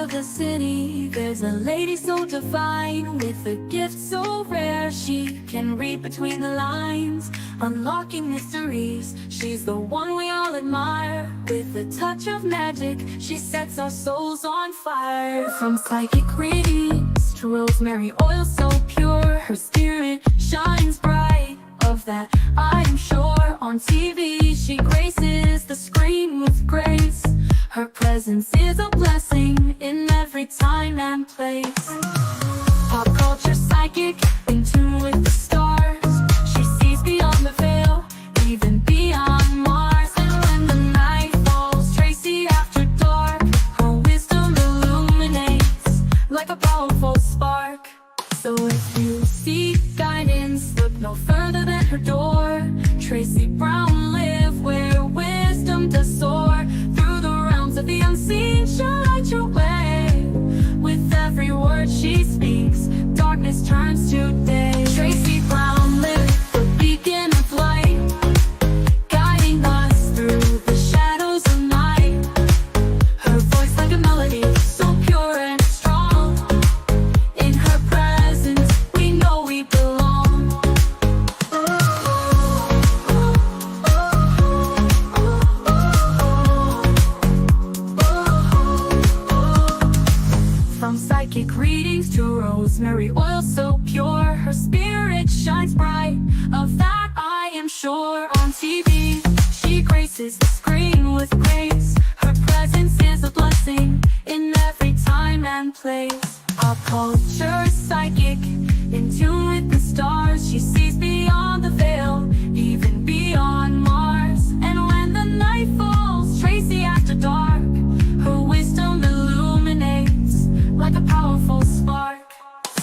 of the city, there's a lady so divine, with a gift so rare. She can read between the lines, unlocking mysteries. She's the one we all admire. With a touch of magic, she sets our souls on fire. From psychic readings to rosemary oil so pure, her spirit shines bright. Of that I am sure. On TV she graces the screen with grace. Her presence is a blessing in every time and place. Pop culture psychic, in tune with the stars. She sees beyond the veil, even beyond Mars. And when the night falls, Tracey After Dark, her wisdom illuminates like a powerful spark. So if you seek guidance, look no further than her door. Tracey Brown live where wisdom does soar. Through the realms of the unseen, she'll light your way. With every word she speaks, darkness turns to day. Tracey Brown live, the beacon of light, guiding us through the shadows of night. Her voice like a melody, so pure and strong. In her presence, we know we belong. From psychic readings to rosemary oil so pure, her spirit shines bright. Of that I am sure. On TV, she graces the screen with grace. Her presence is a blessing in every time and place. Pop culture psychic, in tune with the stars. She sees beyond the veil, even beyond Mars. And when the night falls, Tracey After Dark, her wisdom illuminates like a powerful spark.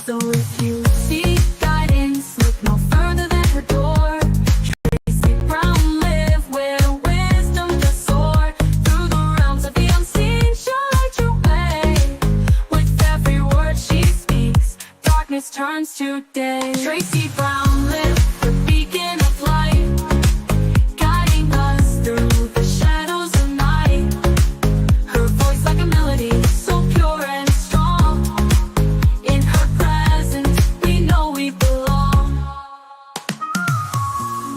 So if you seek guidance, look no further than her door. Tracey Brown live where wisdom does soar. Through the realms of the unseen, she'll light your way. With every word she speaks, darkness turns to day. Tracey Brown live, the beacon of light, guiding us through the shadows of night. Her voice like a melody, so pure and strong. In her presence, we know we belong.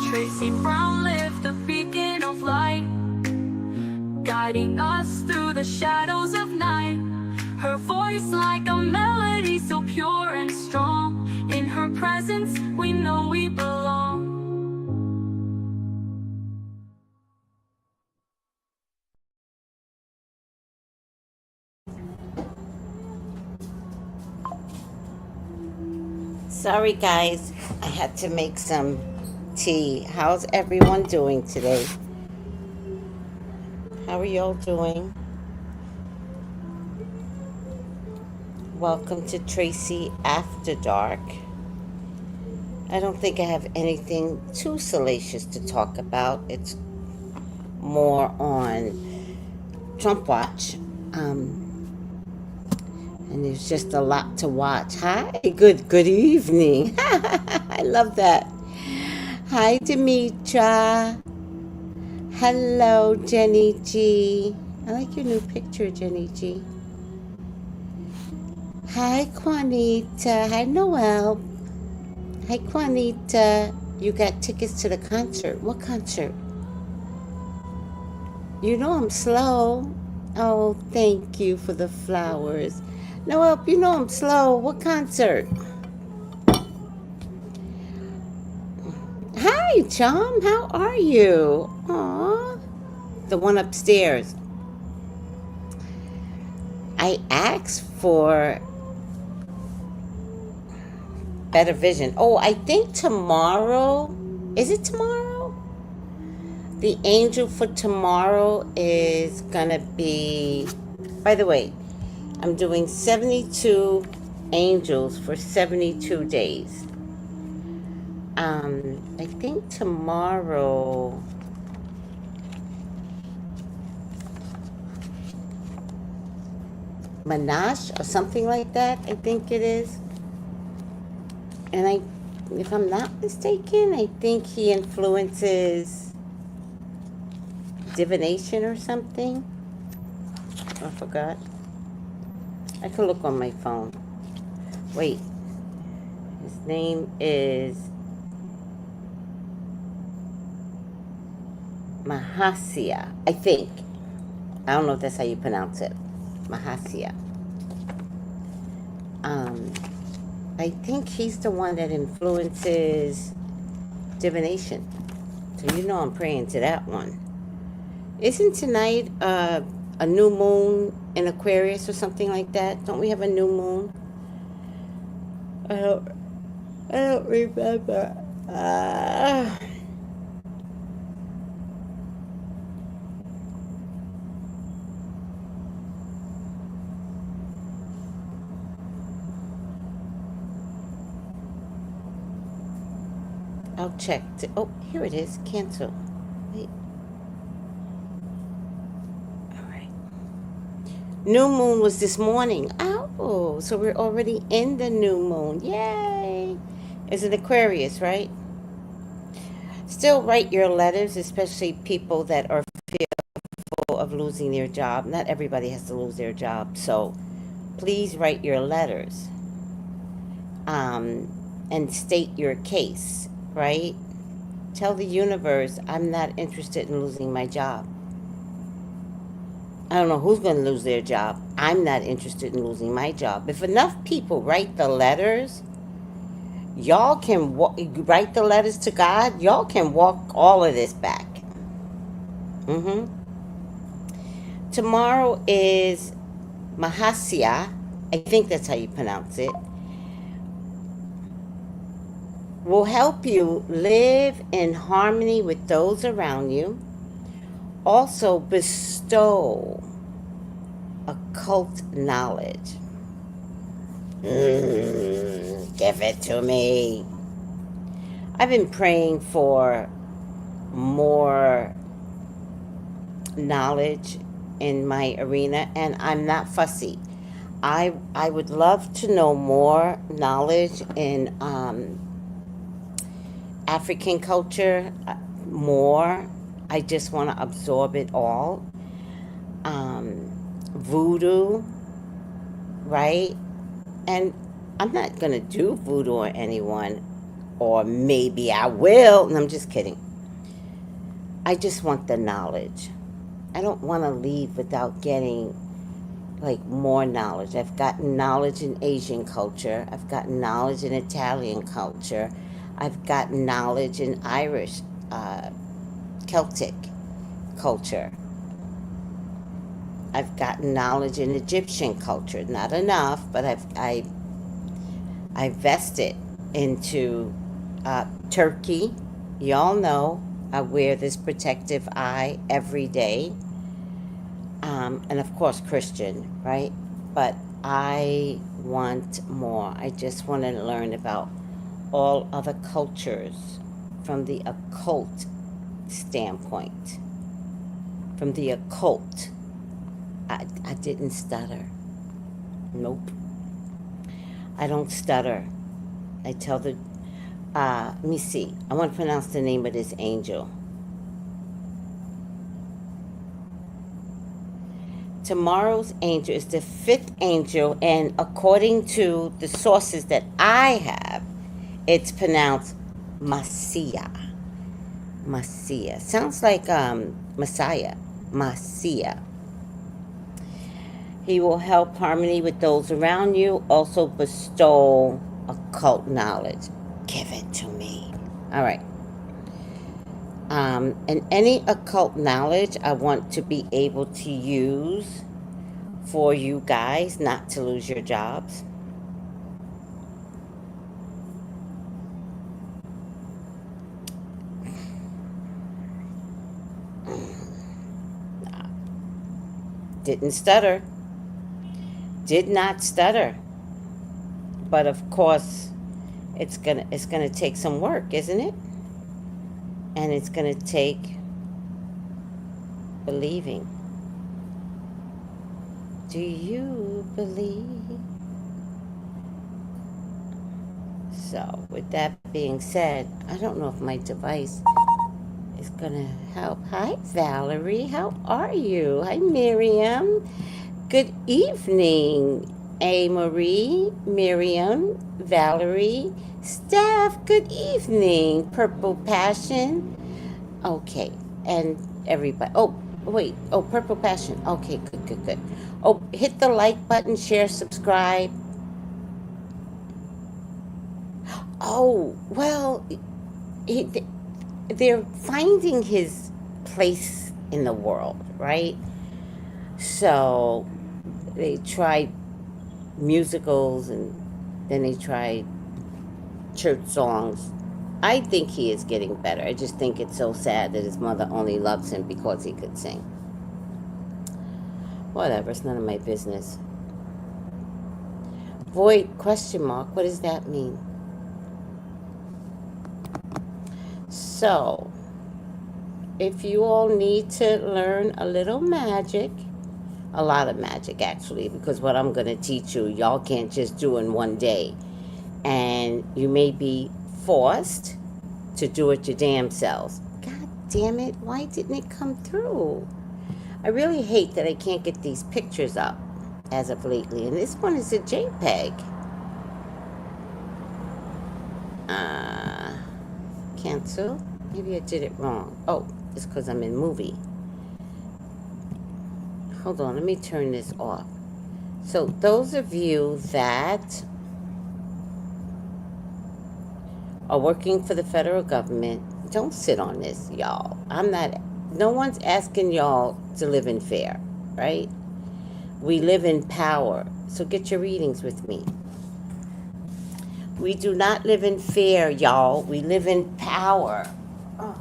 Tracey Brown live, the beacon of light, guiding us through the shadows of night. Her voice like a melody, so pure and strong. In her presence, we know we belong. Sorry guys, I had to make some tea. How's everyone doing today? How are y'all doing? Welcome to Tracey After Dark. I don't think I have anything too salacious to talk about. It's more on Trump watch. And there's just a lot to watch. Hi, good evening. I love that. Hi, Demetra. Hello, Jenny G. I like your new picture, Jenny G. Hi, Juanita. Hi, Noel. Hi, Juanita. You got tickets to the concert. What concert? You know I'm slow. Oh, thank you for the flowers. Noel, you know I'm slow. What concert? Hi, Chum. How are you? Aw. The one upstairs. I asked for better vision. Oh, I think tomorrow. Is it tomorrow? The angel for tomorrow is gonna be, by the way, I'm doing 72 angels for 72 days. I think tomorrow, Manash or something like that, I think it is. And if I'm not mistaken, I think he influences divination or something. I forgot. I could look on my phone. Wait. His name is Mahasia, I think. I don't know if that's how you pronounce it. Mahasia. I think he's the one that influences divination. So you know I'm praying to that one. Isn't tonight a new moon in Aquarius or something like that? Don't we have a new moon? I don't remember. I'll check. Oh, here it is. Cancel. Wait. All right. New moon was this morning. Oh, so we're already in the new moon. Yay! It's an Aquarius, right? Still write your letters, especially people that are fearful of losing their job. Not everybody has to lose their job, so please write your letters and state your case, right? Tell the universe, I'm not interested in losing my job. I don't know who's going to lose their job. I'm not interested in losing my job. If enough people write the letters, y'all can write the letters to God. Y'all can walk all of this back. Tomorrow is Mahasia. I think that's how you pronounce it. Will help you live in harmony with those around you. Also bestow occult knowledge. Give it to me. I've been praying for more knowledge in my arena, and I'm not fussy. I would love to know more knowledge in African culture, more. I just want to absorb it all. Voodoo, right? And I'm not going to do voodoo on anyone, or maybe I will. And I'm just kidding. I just want the knowledge. I don't want to leave without getting like more knowledge. I've gotten knowledge in Asian culture. I've gotten knowledge in Italian culture. I've gotten knowledge in Irish, Celtic culture. I've gotten knowledge in Egyptian culture. Not enough, but I vested into Turkey. Y'all know I wear this protective eye every day. And of course Christian, right? But I want more. I just want to learn about all other cultures from the occult standpoint. From the occult. I didn't stutter. Nope. I don't stutter. I tell the, let me see. I want to pronounce the name of this angel. Tomorrow's angel is the 5th angel, and according to the sources that I have, it's pronounced Messiah. Messiah. Sounds like Messiah. Messiah. He will help harmony with those around you, also bestow occult knowledge. Give it to me. All right. And any occult knowledge I want to be able to use for you guys not to lose your jobs. Didn't stutter. Did not stutter. But of course, it's gonna take some work, isn't it? And it's gonna take believing. Do you believe? So, with that being said, I don't know if my device is gonna help. Hi, Valerie. How are you? Hi, Miriam. Good evening. A. Marie, Miriam, Valerie, Steph, good evening. Purple Passion. Okay, and everybody. Oh, wait. Oh, Purple Passion. Okay, good, good, good. Oh, hit the like button, share, subscribe. Oh, well, he, they're finding his place in the world, right? So they tried musicals and then they tried church songs. I think he is getting better. I just think it's so sad that his mother only loves him because he could sing. Whatever, it's none of my business. Void question mark, what does that mean? So, if you all need to learn a little magic, a lot of magic actually, because what I'm going to teach you, y'all can't just do in one day. And you may be forced to do it your damn selves. God damn it, why didn't it come through? I really hate that I can't get these pictures up as of lately. And this one is a JPEG. Cancel. Maybe I did it wrong. Oh, it's because I'm in movie. Hold on, let me turn this off. So those of you that are working for the federal government, don't sit on this, y'all. No one's asking y'all to live in fear, right? We live in power. So get your readings with me. We do not live in fear, y'all. We live in power. Oh.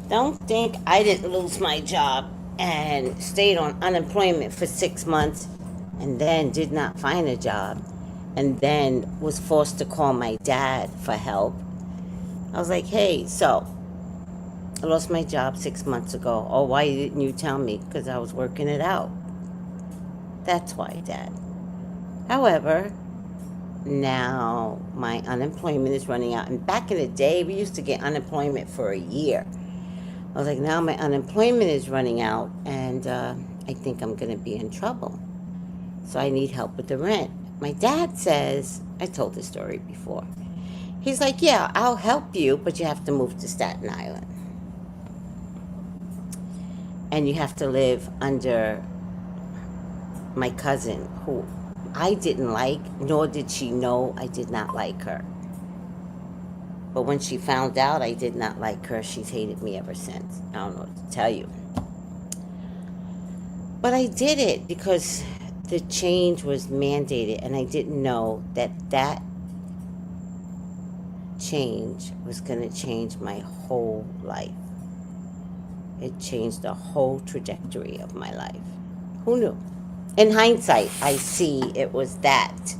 Don't think I didn't lose my job and stayed on unemployment for 6 months and then did not find a job and then was forced to call my dad for help. I was like, hey, so I lost my job 6 months ago. Oh, why didn't you tell me? Because I was working it out. That's why, Dad. However, now my unemployment is running out. And back in the day, we used to get unemployment for a year. I was like, now my unemployment is running out, and I think I'm going to be in trouble. So I need help with the rent. My dad says, I told this story before. He's like, yeah, I'll help you, but you have to move to Staten Island. And you have to live under my cousin, who I didn't like, nor did she know I did not like her. But when she found out I did not like her, she's hated me ever since. I don't know what to tell you. But I did it because the change was mandated, and I didn't know that that change was going to change my whole life. It changed the whole trajectory of my life. Who knew? In hindsight, I see it was that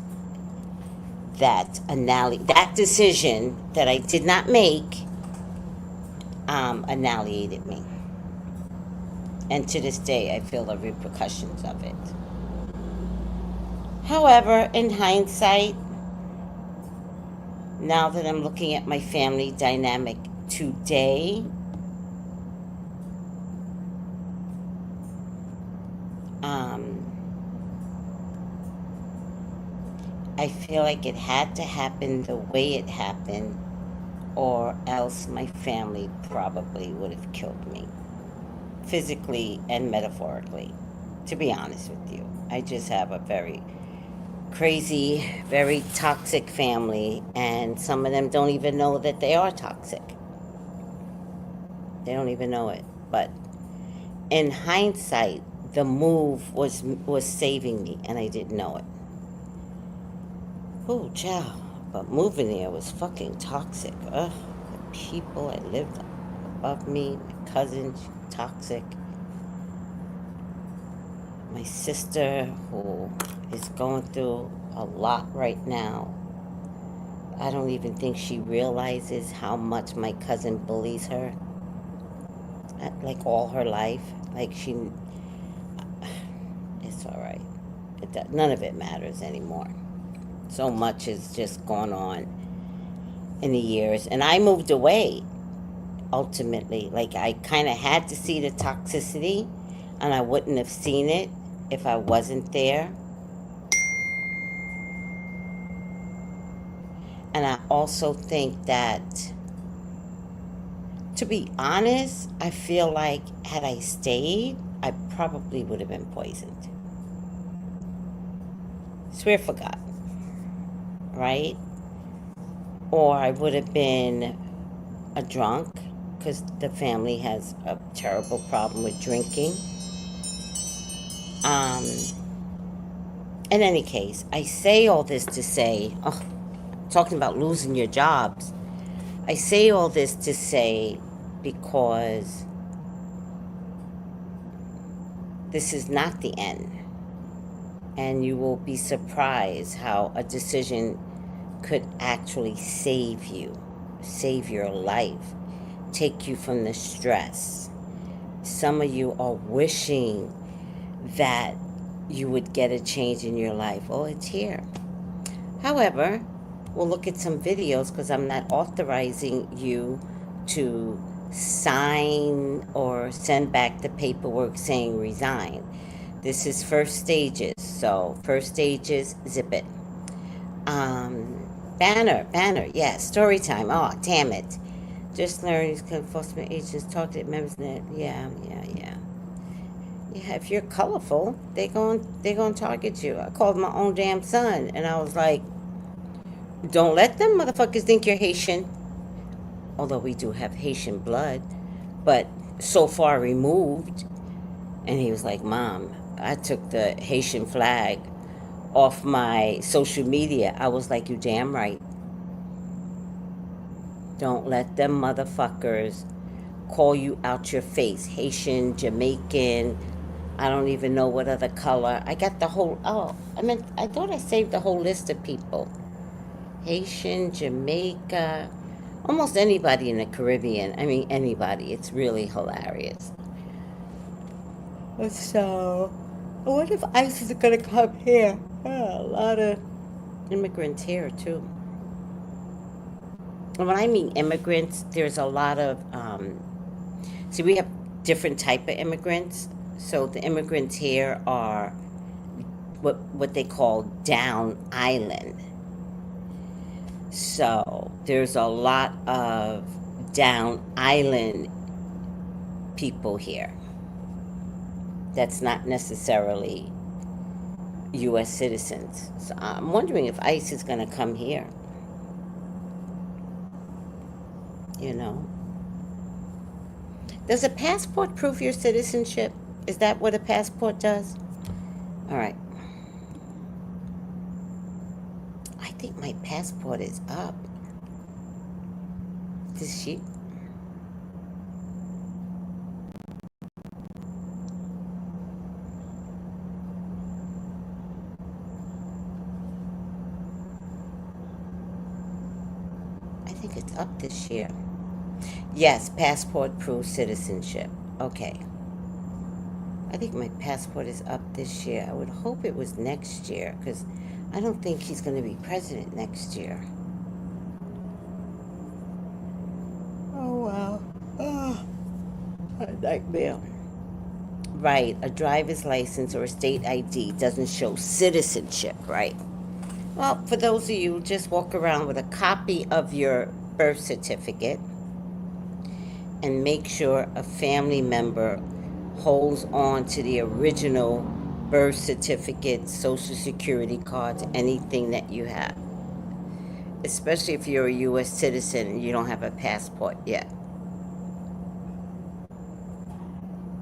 decision that I did not make annihilated me. And to this day, I feel the repercussions of it. However, in hindsight, now that I'm looking at my family dynamic today, I feel like it had to happen the way it happened, or else my family probably would have killed me, physically and metaphorically, to be honest with you. I just have a very crazy, very toxic family, and some of them don't even know that they are toxic. They don't even know it. But in hindsight, the move was saving me, and I didn't know it. Oh, child. But moving there was fucking toxic. Ugh, the people that lived above me, my cousins, toxic. My sister, who is going through a lot right now. I don't even think she realizes how much my cousin bullies her. Like all her life. Like it's all right. None of it matters anymore. So much has just gone on in the years. And I moved away ultimately. Like, I kind of had to see the toxicity, and I wouldn't have seen it if I wasn't there. And I also think that, to be honest, I feel like had I stayed, I probably would have been poisoned. Swear for God, right? Or I would have been a drunk, because the family has a terrible problem with drinking. Um, in any case, I say all this to say, oh, talking about losing your jobs, I say all this to say because this is not the end. And you will be surprised how a decision could actually save you, save your life, take you from the stress. Some of you are wishing that you would get a change in your life. Oh, it's here. However, we'll look at some videos, because I'm not authorizing you to sign or send back the paperwork saying resign. This is first stages. So first stages, zip it. Banner, yeah, story time. Oh, damn it. Just learned these enforcement agents talk to members. Yeah. Yeah, if you're colorful, they going to target you. I called my own damn son, and I was like, don't let them motherfuckers think you're Haitian. Although we do have Haitian blood, but so far removed. And he was like, Mom, I took the Haitian flag off my social media. I was like, you damn right. Don't let them motherfuckers call you out your face. Haitian, Jamaican, I don't even know what other color. I got the whole, I thought I saved the whole list of people. Haitian, Jamaica, almost anybody in the Caribbean. I mean, anybody. It's really hilarious. So, I wonder if ICE is going to come here. A lot of immigrants here, too. And when I mean immigrants, there's a lot of, see, we have different type of immigrants. So the immigrants here are what they call down island. So there's a lot of down island people here. That's not necessarily U.S. citizens. So I'm wondering if ICE is going to come here. You know, does a passport prove your citizenship? Is that what a passport does? All right. I think my passport is up. This sheet. I think it's up this year. Yes, passport proves citizenship. Okay. I think my passport is up this year. I would hope it was next year, because I don't think he's going to be president next year. Oh, wow. Oh, a nightmare. Right, a driver's license or a state ID doesn't show citizenship, right? Well, for those of you, just walk around with a copy of your birth certificate and make sure a family member holds on to the original birth certificate, social security cards, anything that you have. Especially if you're a U.S. citizen and you don't have a passport yet.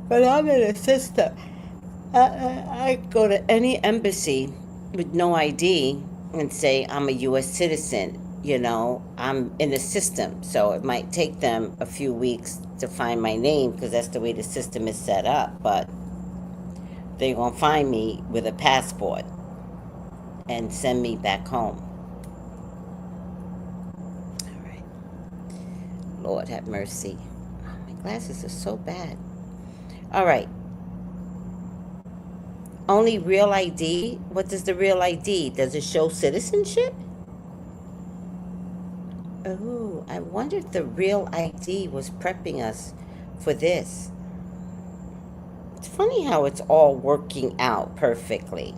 But I'm in a system. I go to any embassy with no ID and say I'm a U.S. citizen. You know, I'm in the system. So it might take them a few weeks to find my name, because that's the way the system is set up. But they're going to find me with a passport and send me back home. All right. Lord have mercy. Oh, my glasses are so bad. All right. Only real ID? What does the real ID? Does it show citizenship? Oh, I wonder if the real ID was prepping us for this. It's funny how it's all working out perfectly.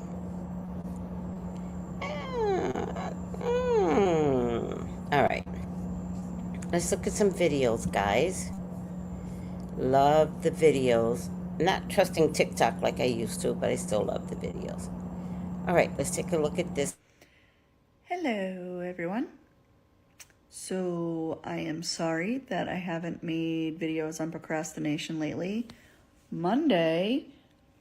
All right, let's look at some videos, guys. Love the videos. Not trusting TikTok like I used to, but I still love the videos. All right, let's take a look at this. Hello, everyone. So I am sorry that I haven't made videos on procrastination lately. Monday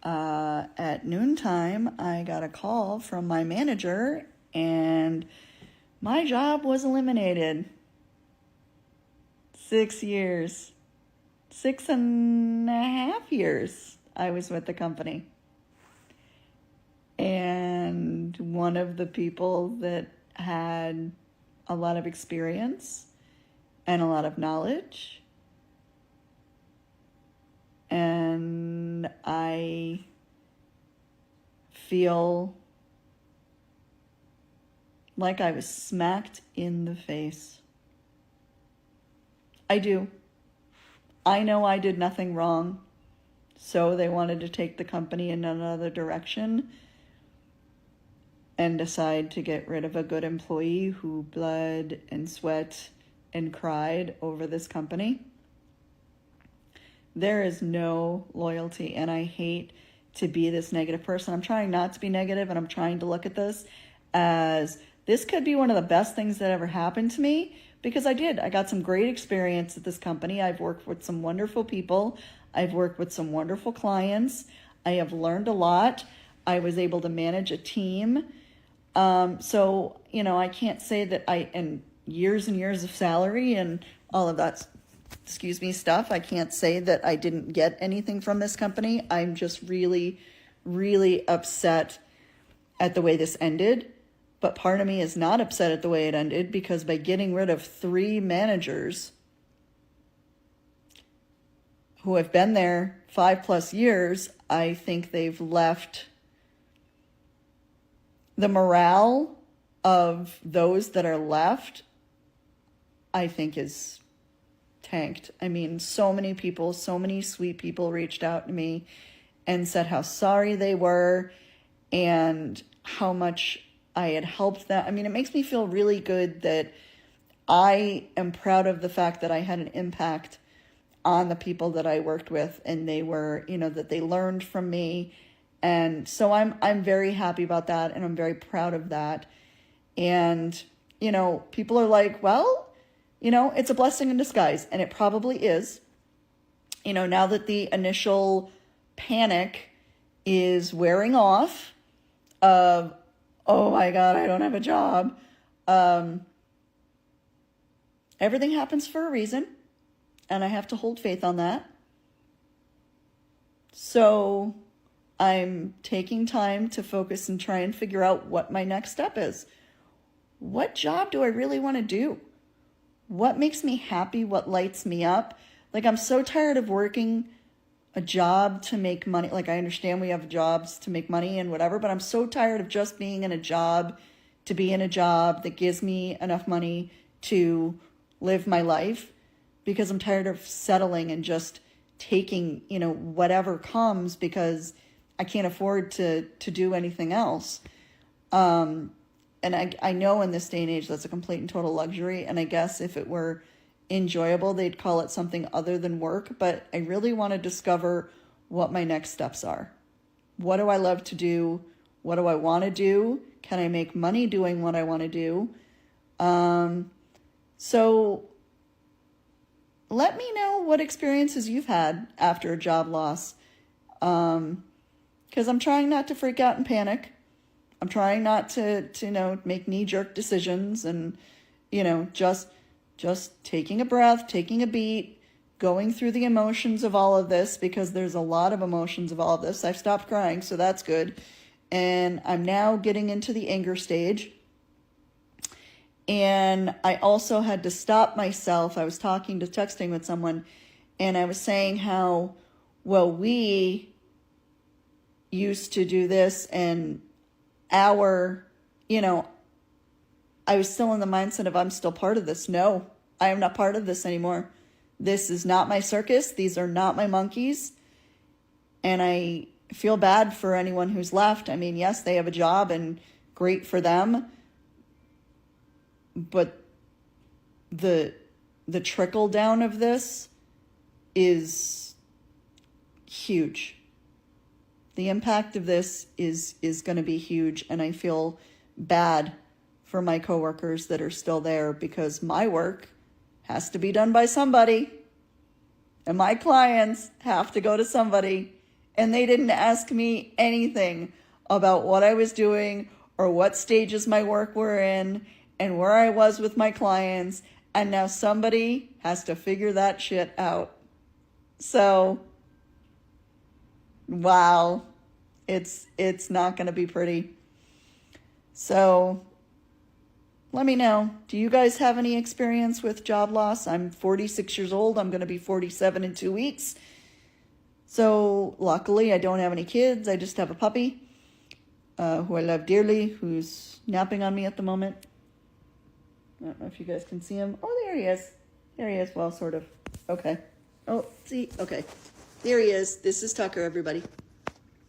at noontime, I got a call from my manager and my job was eliminated. 6 years. 6.5 years I was with the company. And one of the people that had a lot of experience and a lot of knowledge, and I feel like I was smacked in the face. I do. I know I did nothing wrong, so they wanted to take the company in another direction and decide to get rid of a good employee who bled and sweat and cried over this company. There is no loyalty, and I hate to be this negative person. I'm trying not to be negative, and I'm trying to look at this as this could be one of the best things that ever happened to me, because I got some great experience at this company. I've worked with some wonderful people. I've worked with some wonderful clients. I have learned a lot. I was able to manage a team. So, I can't say that and years and years of salary and all of that, stuff. I can't say that I didn't get anything from this company. I'm just really, really upset at the way this ended. But part of me is not upset at the way it ended, because by getting rid of 3 managers who have been there 5+ years, I think they've left the morale of those that are left, I think, is tanked. I mean, so many people, so many sweet people reached out to me and said how sorry they were and how much I had helped them. I mean, it makes me feel really good that I am proud of the fact that I had an impact on the people that I worked with, and they were, that they learned from me. And so I'm very happy about that, and I'm very proud of that. And, people are like, well, it's a blessing in disguise, and it probably is. Now that the initial panic is wearing off of, oh my God, I don't have a job. Everything happens for a reason, and I have to hold faith on that. So I'm taking time to focus and try and figure out what my next step is. What job do I really want to do? What makes me happy? What lights me up? Like, I'm so tired of working a job to make money. Like, I understand we have jobs to make money and whatever, but I'm so tired of just being in a job to be in a job that gives me enough money to live my life, because I'm tired of settling and just taking, whatever comes, because I can't afford to do anything else. And I know in this day and age that's a complete and total luxury. And I guess if it were enjoyable, they'd call it something other than work. But I really want to discover what my next steps are. What do I love to do? What do I want to do? Can I make money doing what I want to do? So let me know what experiences you've had after a job loss. Because I'm trying not to freak out and panic. I'm trying not to make knee-jerk decisions, and, just taking a breath, taking a beat, going through the emotions of all of this, because there's a lot of emotions of all of this. I've stopped crying, so that's good. And I'm now getting into the anger stage. And I also had to stop myself. I was texting with someone, and I was saying how, well, we used to do this, and I was still in the mindset of I'm still part of this. No, I am not part of this anymore. This is not my circus. These are not my monkeys. And I feel bad for anyone who's left. I mean, yes, they have a job and great for them. But the trickle down of this is huge. The impact of this is going to be huge, and I feel bad for my coworkers that are still there, because my work has to be done by somebody, and my clients have to go to somebody, and they didn't ask me anything about what I was doing or what stages my work were in and where I was with my clients, and now somebody has to figure that shit out. So, wow, it's not going to be pretty. So, let me know. Do you guys have any experience with job loss? I'm 46 years old. I'm going to be 47 in 2 weeks. So, luckily, I don't have any kids. I just have a puppy who I love dearly, who's napping on me at the moment. I don't know if you guys can see him. Oh, there he is. There he is. Well, sort of. Okay. Oh, see? Okay. There he is. This is Tucker, everybody.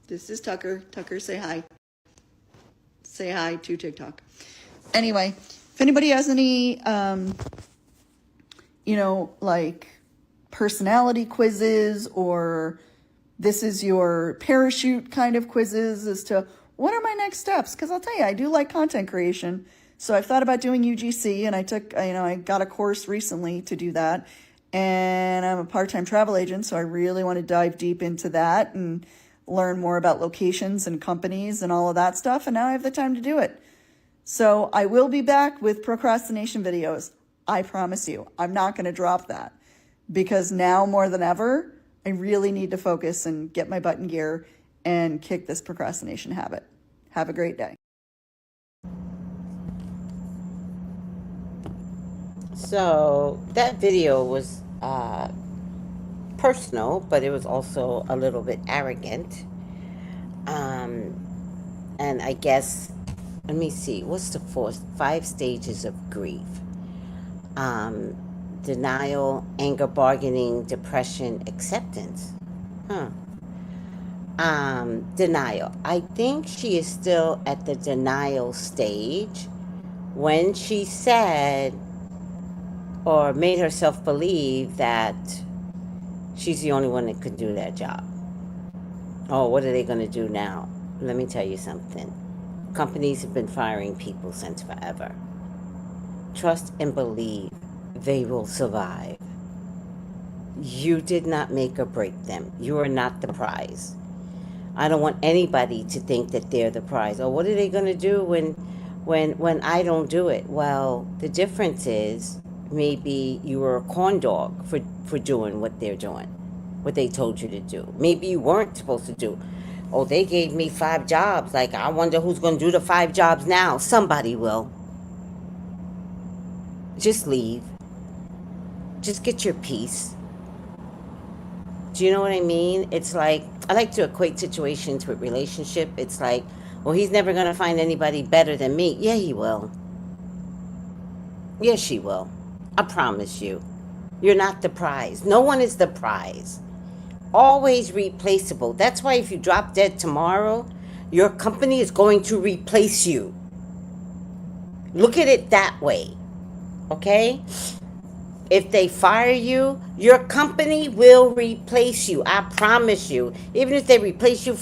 This is Tucker. Tucker, say hi. Say hi to TikTok. Anyway, if anybody has any, like personality quizzes, or this is your parachute kind of quizzes as to what are my next steps? Because I'll tell you, I do like content creation. So I've thought about doing UGC, and I got a course recently to do that. And I'm a part-time travel agent, so I really want to dive deep into that and learn more about locations and companies and all of that stuff. And now I have the time to do it. So I will be back with procrastination videos. I promise you. I'm not going to drop that, because now more than ever, I really need to focus and get my butt in gear and kick this procrastination habit. Have a great day. So that video was personal, but it was also a little bit arrogant. And I guess, let me see, what's the 5 stages of grief? Denial, anger, bargaining, depression, acceptance. Denial. I think she is still at the denial stage when she said or made herself believe that she's the only one that could do that job. Oh, what are they going to do now? Let me tell you something. Companies have been firing people since forever. Trust and believe they will survive. You did not make or break them. You are not the prize. I don't want anybody to think that they're the prize. Oh, what are they going to do when I don't do it? Well, the difference is maybe you were a corn dog for doing what they're doing, what they told you to do. Maybe you weren't supposed to do. Oh, they gave me 5 jobs. Like, I wonder who's going to do the 5 jobs now. Somebody will. Just leave. Just get your peace. Do you know what I mean? It's like, I like to equate situations with relationship. It's like, well, he's never going to find anybody better than me. Yeah, he will. Yes, she will. I promise you. You're not the prize. No one is the prize. Always replaceable. That's why if you drop dead tomorrow, your company is going to replace you. Look at it that way. Okay? If they fire you, your company will replace you. I promise you. Even if they replace you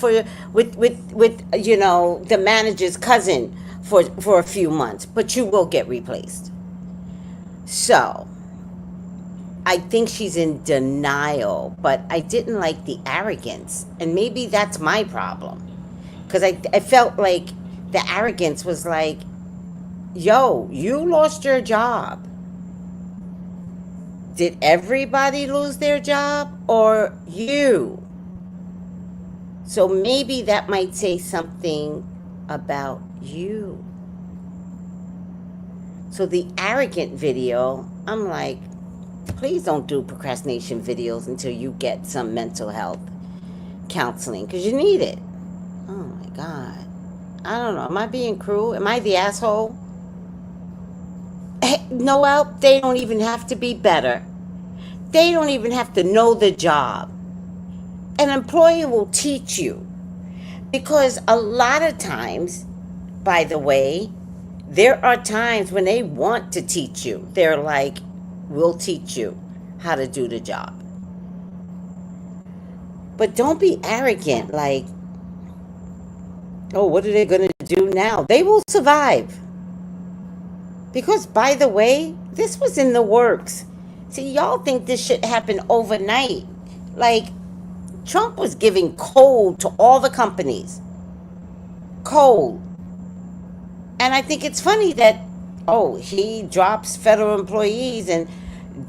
with the manager's cousin for a few months, but you will get replaced. So, I think she's in denial, but I didn't like the arrogance, and maybe that's my problem, because I felt like the arrogance was like, yo, you lost your job. Did everybody lose their job, or you? So maybe that might say something about you. So the arrogant video, I'm like, please don't do procrastination videos until you get some mental health counseling, because you need it. Oh my God. I don't know. Am I being cruel? Am I the asshole? Hey, Noel, they don't even have to be better. They don't even have to know the job. An employer will teach you. Because a lot of times, by the way, there are times when they want to teach you. They're like, we'll teach you how to do the job. But don't be arrogant, like, oh, what are they going to do now? They will survive. Because, by the way, this was in the works. See, y'all think this shit happened overnight. Like, Trump was giving cold to all the companies. Cold. And I think it's funny that, oh, he drops federal employees and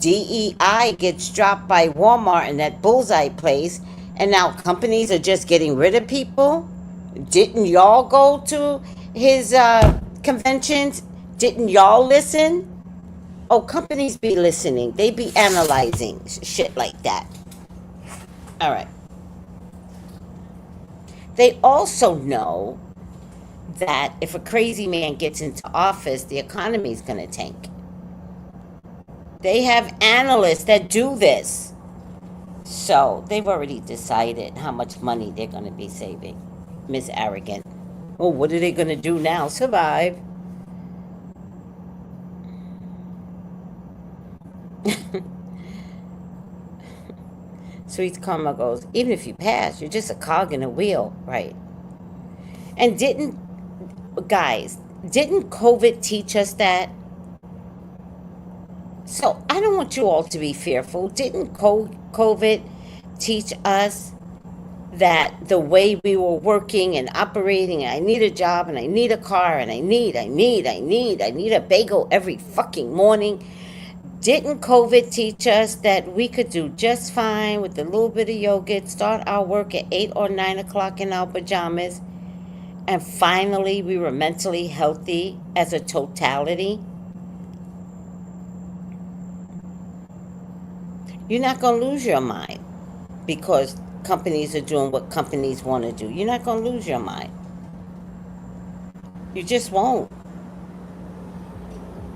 DEI gets dropped by Walmart in that bullseye place. And now companies are just getting rid of people. Didn't y'all go to his conventions? Didn't y'all listen? Oh, companies be listening. They be analyzing shit like that. All right. They also know that if a crazy man gets into office, the economy is going to tank. They have analysts that do this. So they've already decided how much money they're going to be saving. Miss Arrogant. Oh, what are they going to do now? Survive. Sweet Karma goes, even if you pass, you're just a cog in a wheel. Right. And didn't COVID teach us that? So I don't want you all to be fearful. Didn't COVID teach us that the way we were working and operating, and I need a job and I need a car and I need a bagel every fucking morning? Didn't COVID teach us that we could do just fine with a little bit of yogurt, start our work at 8 or 9 o'clock in our pajamas, and finally we were mentally healthy as a totality? You're not going to lose your mind because companies are doing what companies want to do. You're not going to lose your mind. You just won't.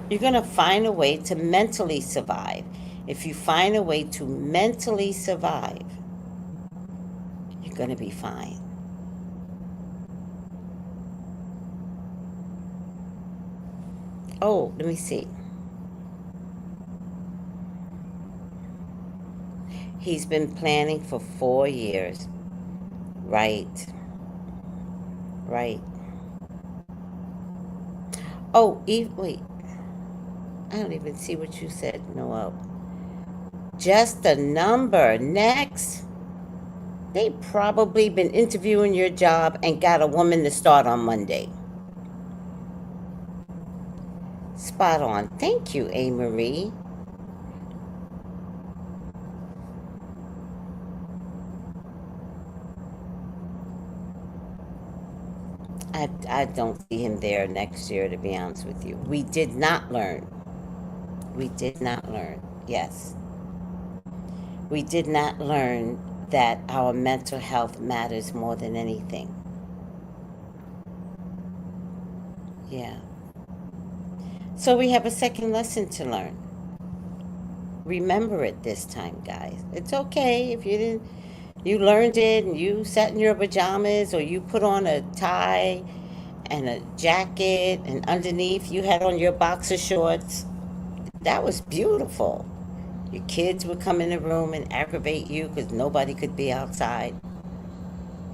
You're going to find a way to mentally survive. If you find a way to mentally survive, you're going to be fine. Oh, let me see. He's been planning for 4 years. Right. Right. Oh, wait. I don't even see what you said, Noel. Just a number. Next. They probably been interviewing your job and got a woman to start on Monday. Spot on. Thank you, A. Marie. I don't see him there next year, to be honest with you. We did not learn. We did not learn. Yes. We did not learn that our mental health matters more than anything. Yeah. So we have a second lesson to learn. Remember it this time, guys. It's okay if you learned it and you sat in your pajamas or you put on a tie and a jacket and underneath you had on your boxer shorts. That was beautiful. Your kids would come in the room and aggravate you because nobody could be outside.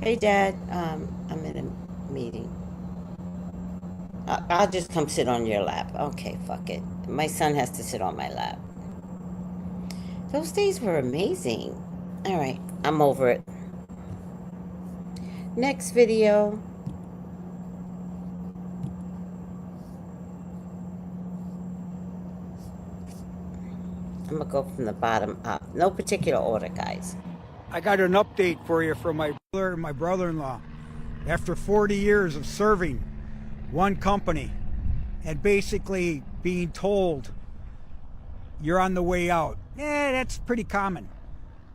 Hey, Dad, I'm in a meeting. I'll just come sit on your lap. Okay, fuck it. My son has to sit on my lap. Those days were amazing. All right, I'm over it. Next video. I'm gonna go from the bottom up. No particular order, guys. I got an update for you from my brother and my brother-in-law. After 40 years of serving one company and basically being told you're on the way out, that's pretty common.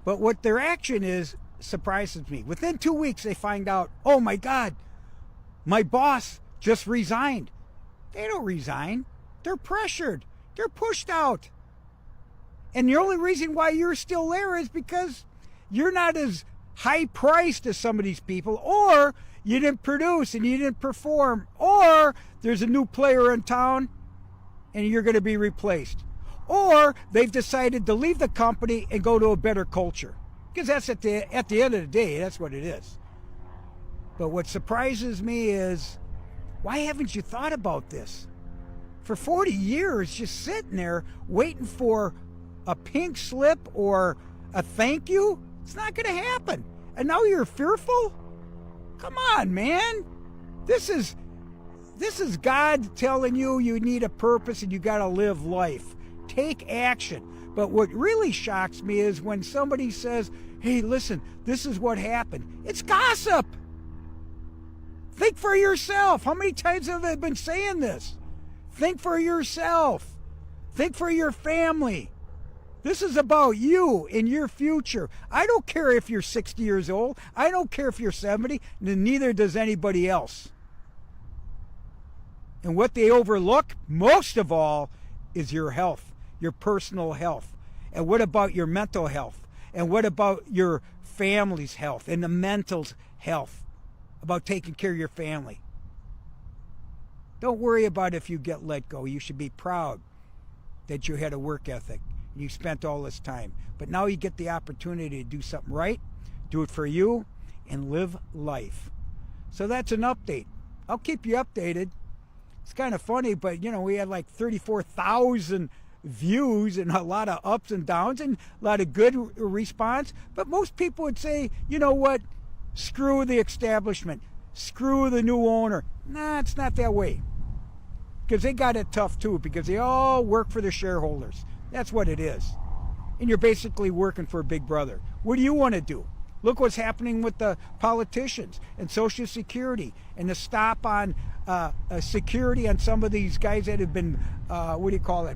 But what their action is, surprises me. Within 2 weeks, they find out, oh my God, my boss just resigned. They don't resign. They're pressured. They're pushed out. And the only reason why you're still there is because you're not as high priced as some of these people, or you didn't produce and you didn't perform, or there's a new player in town and you're going to be replaced, or they've decided to leave the company and go to a better culture. Because that's at the end of the day, that's what it is. But what surprises me is, why haven't you thought about this? For 40 years, just sitting there waiting for a pink slip or a thank you, it's not going to happen. And now you're fearful? Come on, man. This is God telling you you need a purpose and you got to live life. Take action. But what really shocks me is when somebody says, hey, listen, this is what happened. It's gossip. Think for yourself. How many times have I been saying this? Think for yourself. Think for your family. This is about you and your future. I don't care if you're 60 years old. I don't care if you're 70. And neither does anybody else. And what they overlook, most of all, is your health, your personal health. And what about your mental health? And what about your family's health and the mental health? About taking care of your family. Don't worry about if you get let go. You should be proud that you had a work ethic and you spent all this time. But now you get the opportunity to do something right, do it for you, and live life. So that's an update. I'll keep you updated. It's kind of funny, but we had like 34,000 views and a lot of ups and downs and a lot of good response. But most people would say, you know what? Screw the establishment. Screw the new owner. Nah, it's not that way. Because they got it tough too, because they all work for the shareholders. That's what it is. And you're basically working for a big brother. What do you want to do? Look what's happening with the politicians and Social Security and the stop on security on some of these guys that have been,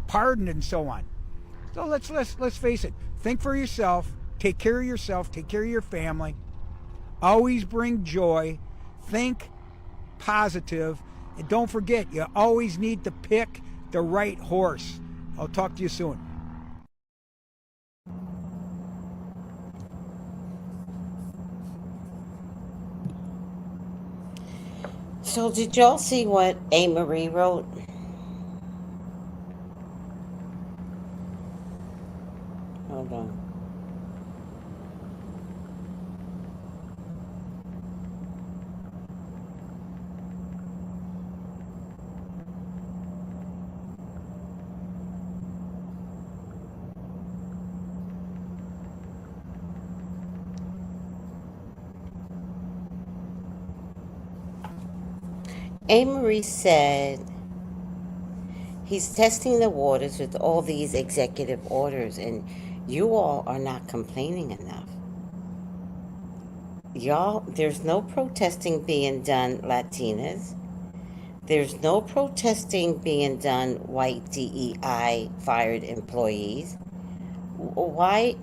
pardoned and so on. So let's face it. Think for yourself. Take care of yourself. Take care of your family. Always bring joy. Think positive. And don't forget, you always need to pick the right horse. I'll talk to you soon. So did y'all see what A. Marie wrote? Hold on. A. Marie said he's testing the waters with all these executive orders, and you all are not complaining enough. Y'all, there's no protesting being done, Latinas. There's no protesting being done, white DEI fired employees. Why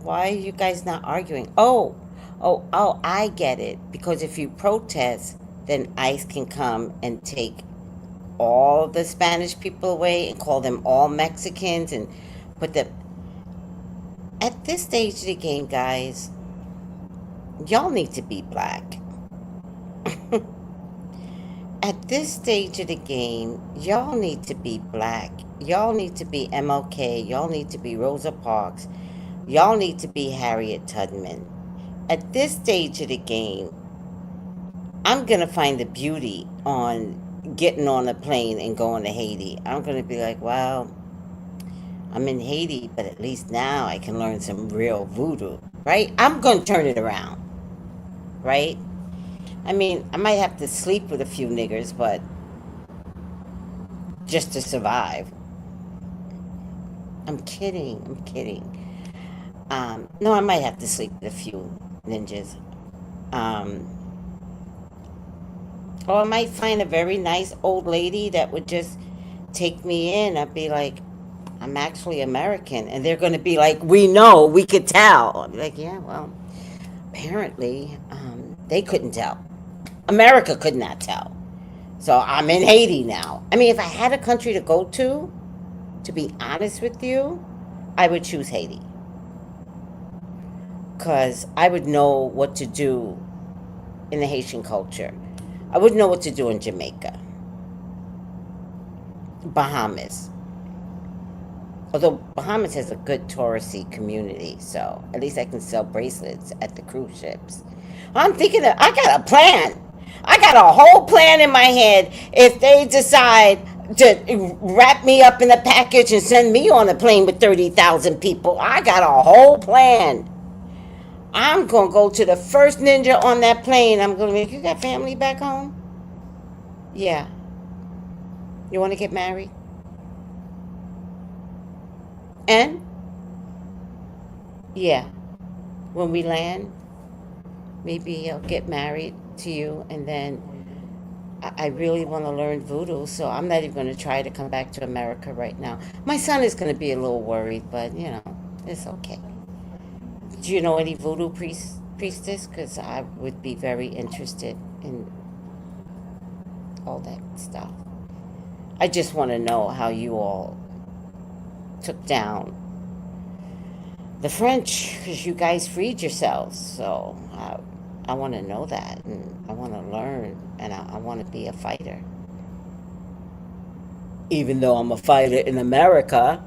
are you guys not arguing? Oh, I get it. Because if you protest, then ICE can come and take all the Spanish people away and call them all Mexicans and put them... At this stage of the game, guys, y'all need to be black. At this stage of the game, y'all need to be black. Y'all need to be MLK. Y'all need to be Rosa Parks. Y'all need to be Harriet Tubman. At this stage of the game, I'm going to find the beauty on getting on a plane and going to Haiti. I'm going to be like, wow, I'm in Haiti, but at least now I can learn some real voodoo, right? I'm going to turn it around, right? I mean, I might have to sleep with a few niggers, but just to survive. I'm kidding. No, I might have to sleep with a few ninjas. Or I might find a very nice old lady that would just take me in. I'd be like, I'm actually American. And they're going to be like, we know, we could tell. I'll be like, yeah, well, apparently they couldn't tell. America could not tell. So I'm in Haiti now. I mean, if I had a country to go to be honest with you, I would choose Haiti. Because I would know what to do in the Haitian culture. I wouldn't know what to do in Jamaica, Bahamas. Although Bahamas has a good touristy community, so at least I can sell bracelets at the cruise ships. I'm thinking I got a plan. I got a whole plan in my head. If they decide to wrap me up in a package and send me on a plane with 30,000 people, I got a whole plan. I'm going to go to the first ninja on that plane. I'm going to be like, you got family back home? Yeah. You want to get married? And? Yeah. When we land, maybe I'll get married to you, and then I really want to learn voodoo, so I'm not even going to try to come back to America right now. My son is going to be a little worried, but it's okay. Do you know any voodoo priestess? Because I would be very interested in all that stuff. I just want to know how you all took down the French, because you guys freed yourselves. So I want to know that, and I want to learn, and I want to be a fighter. Even though I'm a fighter in America,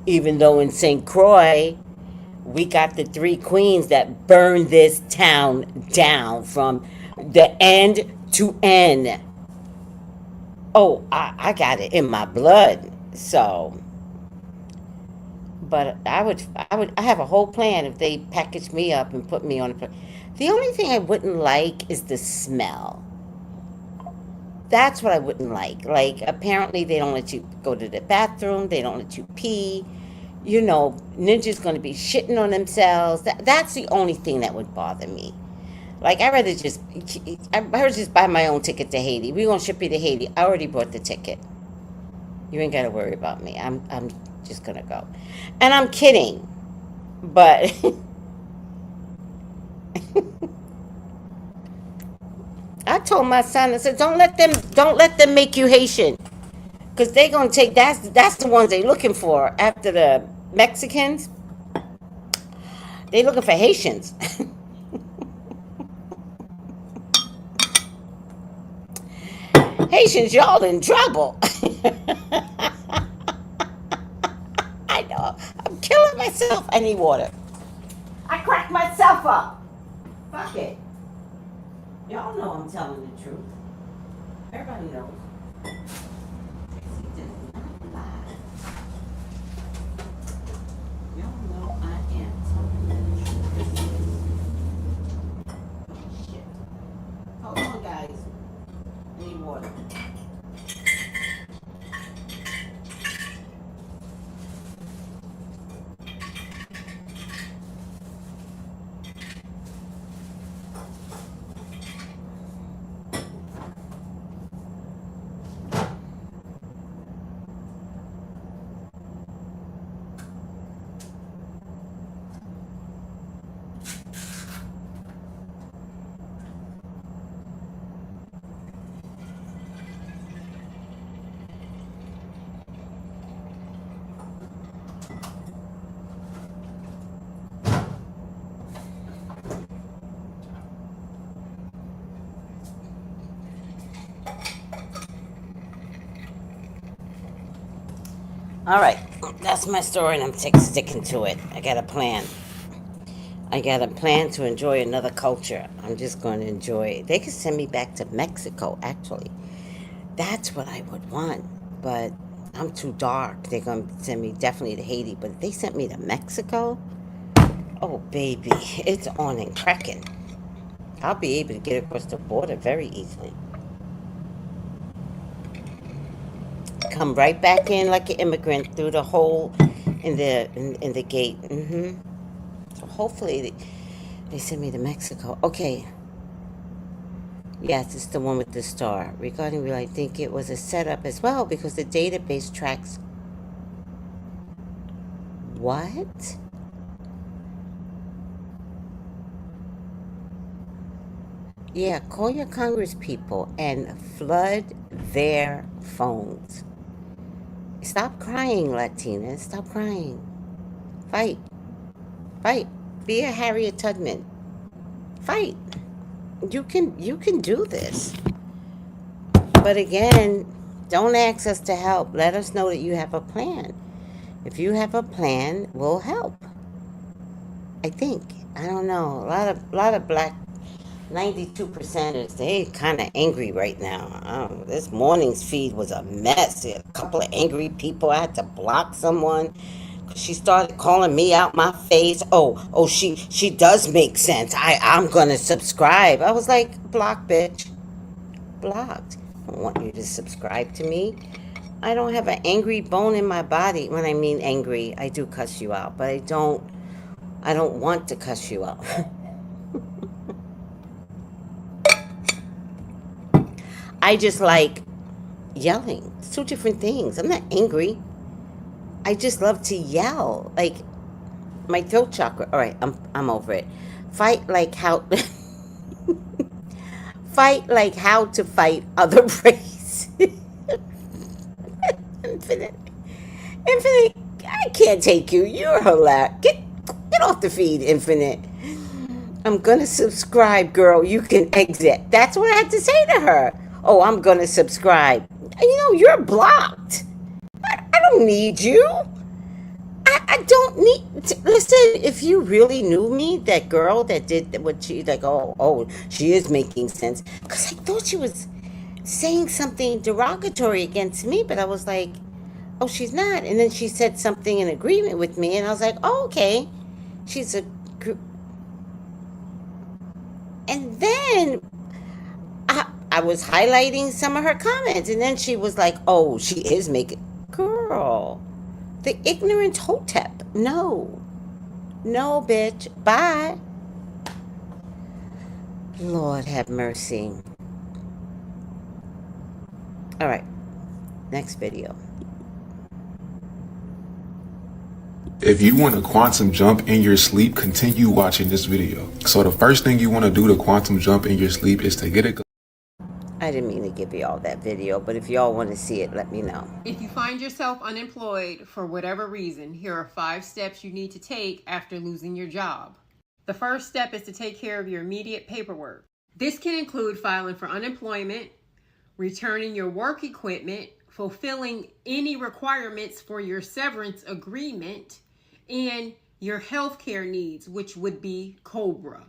even though in St. Croix, we got the three queens that burned this town down from the end to end. Oh, I got it in my blood. So, but I have a whole plan if they package me up and put me on a plane. The only thing I wouldn't like is the smell. That's what I wouldn't like. Like, apparently they don't let you go to the bathroom. They don't let you pee. Ninja's going to be shitting on themselves. That's the only thing that would bother me. Like, I'd rather just buy my own ticket to Haiti. We're going to ship you to Haiti. I already bought the ticket. You ain't got to worry about me. I'm just going to go. And I'm kidding. But I told my son, I said, don't let them make you Haitian. Because they going to take, that's the ones they looking for after the Mexicans. They looking for Haitians. Haitians, y'all in trouble. I know. I'm killing myself. I need water. I cracked myself up. Fuck it. Y'all know I'm telling the truth. Everybody knows. Tracey does not lie. Y'all know I am telling the truth. Oh, shit. Hold on, guys. I need water. All right, that's my story, and I'm sticking to it. I got a plan. I got a plan to enjoy another culture. I'm just going to enjoy it. They could send me back to Mexico, actually. That's what I would want. But I'm too dark. They're going to send me definitely to Haiti. But if they sent me to Mexico, oh, baby, it's on and cracking. I'll be able to get across the border very easily. Come right back in like an immigrant through the hole in the gate. So hopefully they send me to Mexico. Okay. Yes, it's the one with the star. Regarding real, I think it was a setup as well because the database tracks What? Yeah, call your Congress people and flood their phones. Stop crying, Latina. Stop crying. Fight. Fight. Be a Harriet Tubman. Fight. You can do this. But again, don't ask us to help. Let us know that you have a plan. If you have a plan, we'll help. I think. I don't know. A lot of black 92%ers, they kind of angry right now. This morning's feed was a mess. There a couple of angry people. I had to block someone. She started calling me out my face. Oh, she does make sense. I'm gonna subscribe. I was like, block, bitch. Blocked. I don't want you to subscribe to me. I don't have an angry bone in my body. When I mean angry, I do cuss you out, but I don't want to cuss you out. I just like yelling. It's two different things. I'm not angry. I just love to yell. Like my throat chakra. All right, I'm over it. Fight like how fight like how to fight other race. Infinite. Infinite, I can't take you. You're hilarious. Get off the feed, Infinite. I'm gonna subscribe, girl. You can exit. That's what I had to say to her. Oh, I'm gonna subscribe. You're blocked. I don't need you. I don't need listen, if you really knew me, that girl that did what she like, oh, she is making sense. Because I thought she was saying something derogatory against me, but I was like, oh, she's not. And then she said something in agreement with me, and I was like, oh, okay. She's a and then I was highlighting some of her comments, and then she was like, oh, she is making girl. The ignorant hotep. No. No, bitch. Bye. Lord have mercy. All right. Next video. If you want to quantum jump in your sleep, continue watching this video. So the first thing you want to do to quantum jump in your sleep is to get a I didn't mean to give you all that video, but if y'all want to see it, let me know. If you find yourself unemployed for whatever reason, here are 5 steps you need to take after losing your job. The first step is to take care of your immediate paperwork. This can include filing for unemployment, returning your work equipment, fulfilling any requirements for your severance agreement, and your healthcare needs, which would be COBRA.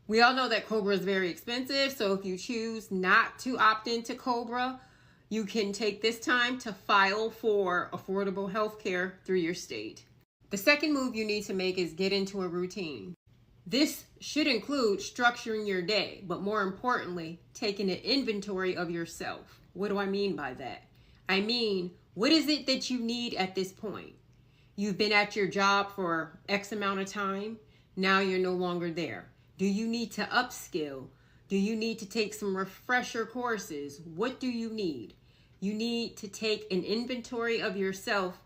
We all know that COBRA is very expensive, so if you choose not to opt into COBRA, you can take this time to file for affordable health care through your state. The second move you need to make is get into a routine. This should include structuring your day, but more importantly, taking an inventory of yourself. What do I mean by that? I mean, what is it that you need at this point? You've been at your job for X amount of time. Now you're no longer there. Do you need to upskill? Do you need to take some refresher courses? What do you need? You need to take an inventory of yourself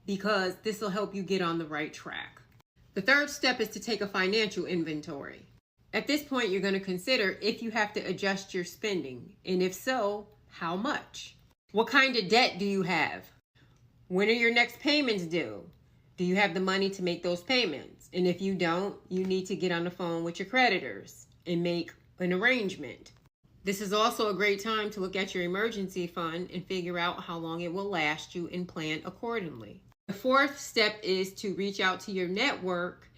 because this will help you get on the right track. The third step is to take a financial inventory. At this point, you're going to consider if you have to adjust your spending, and if so, how much? What kind of debt do you have? When are your next payments due? Do you have the money to make those payments? And if you don't, you need to get on the phone with your creditors and make an arrangement. This is also a great time to look at your emergency fund and figure out how long it will last you and plan accordingly. The fourth step is to reach out to your network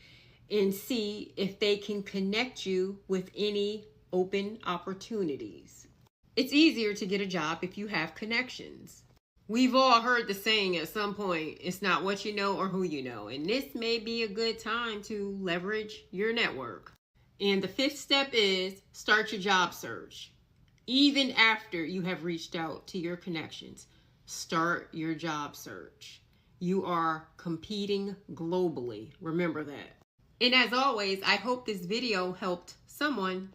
and see if they can connect you with any open opportunities. It's easier to get a job if you have connections. We've all heard the saying at some point, it's not what you know or who you know. And this may be a good time to leverage your network. And the fifth step is start your job search. Even after you have reached out to your connections, start your job search. You are competing globally. Remember that. And as always, I hope this video helped someone.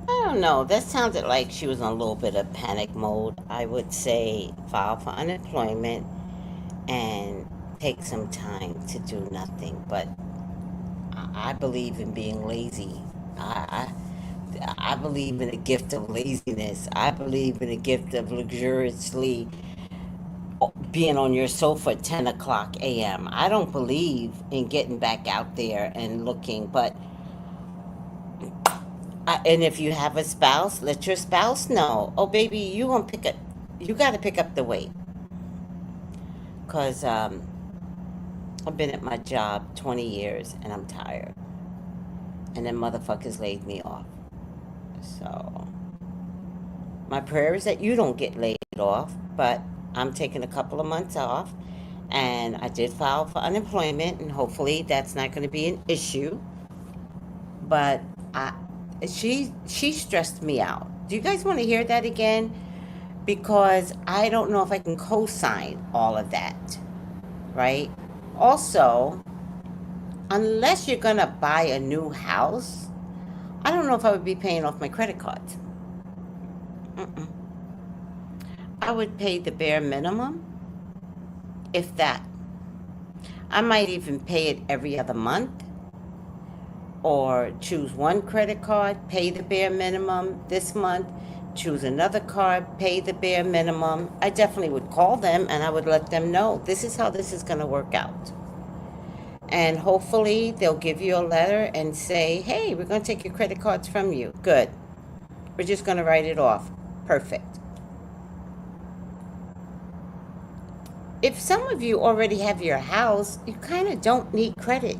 I don't don't know. That sounded like she was in a little bit of panic mode. I would say file for unemployment and take some time to do nothing. But I believe in being lazy. I believe in the gift of laziness. I believe in the gift of luxuriously being on your sofa at 10 o'clock a.m. I don't believe in getting back out there and looking, but and if you have a spouse, let your spouse know. Oh, baby, you got to pick up the weight. Because I've been at my job 20 years and I'm tired. And then motherfuckers laid me off. So my prayer is that you don't get laid off, but I'm taking a couple of months off. And I did file for unemployment, and hopefully that's not going to be an issue. But I, she stressed me out. Do you guys want to hear that again? Because I don't know if I can co-sign all of that, right? Also, unless you're gonna buy a new house, I don't know if I would be paying off my credit cards. Mm-mm. I would pay the bare minimum, if that. I might even pay it every other month, or choose one credit card, pay the bare minimum this month, choose another card, pay the bare minimum. I definitely would call them and I would let them know this is how this is going to work out. And hopefully they'll give you a letter and say, hey, we're going to take your credit cards from you. Good. We're just going to write it off. Perfect. If some of you already have your house, you kind of don't need credit.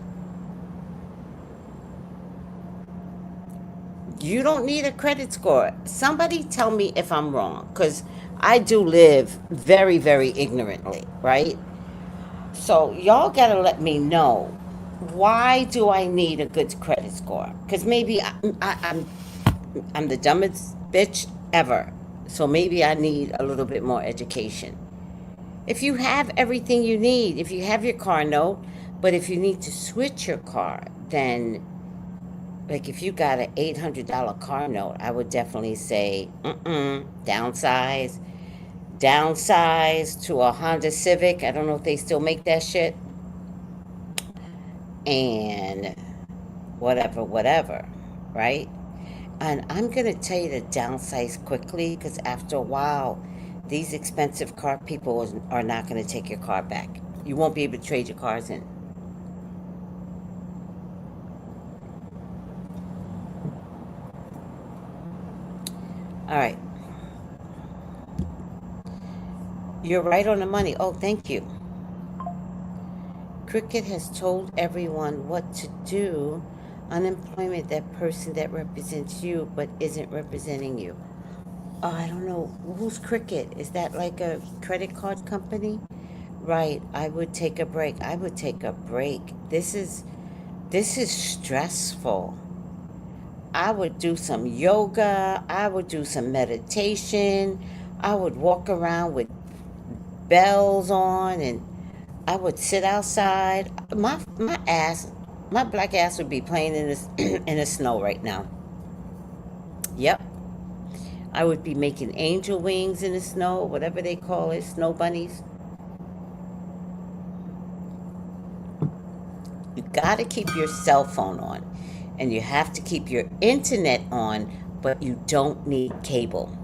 You don't need a credit score. Somebody tell me if I'm wrong, because I do live very, very ignorantly, right? So y'all gotta let me know, why do I need a good credit score? Because maybe I'm the dumbest bitch ever. So maybe I need a little bit more education. If you have everything you need, if you have your car note, but if you need to switch your car, then like if you got an $800 car note, I would definitely say, downsize, downsize to a Honda Civic. I don't know if they still make that shit. And whatever, right? And I'm going to tell you to downsize quickly, because after a while, these expensive car people are not going to take your car back. You won't be able to trade your cars in. All right. You're right on the money. Oh, thank you. Cricket has told everyone what to do. Unemployment, that person that represents you but isn't representing you. Oh, I don't know. Who's Cricket? Is that like a credit card company? Right. I would take a break. I would take a break. This is stressful. I would do some yoga. I would do some meditation. I would walk around with bells on, and I would sit outside. My black ass would be playing in this in the snow right now. Yep. I would be making angel wings in the snow, whatever they call it, snow bunnies. You got to keep your cell phone on, and you have to keep your internet on, but you don't need cable.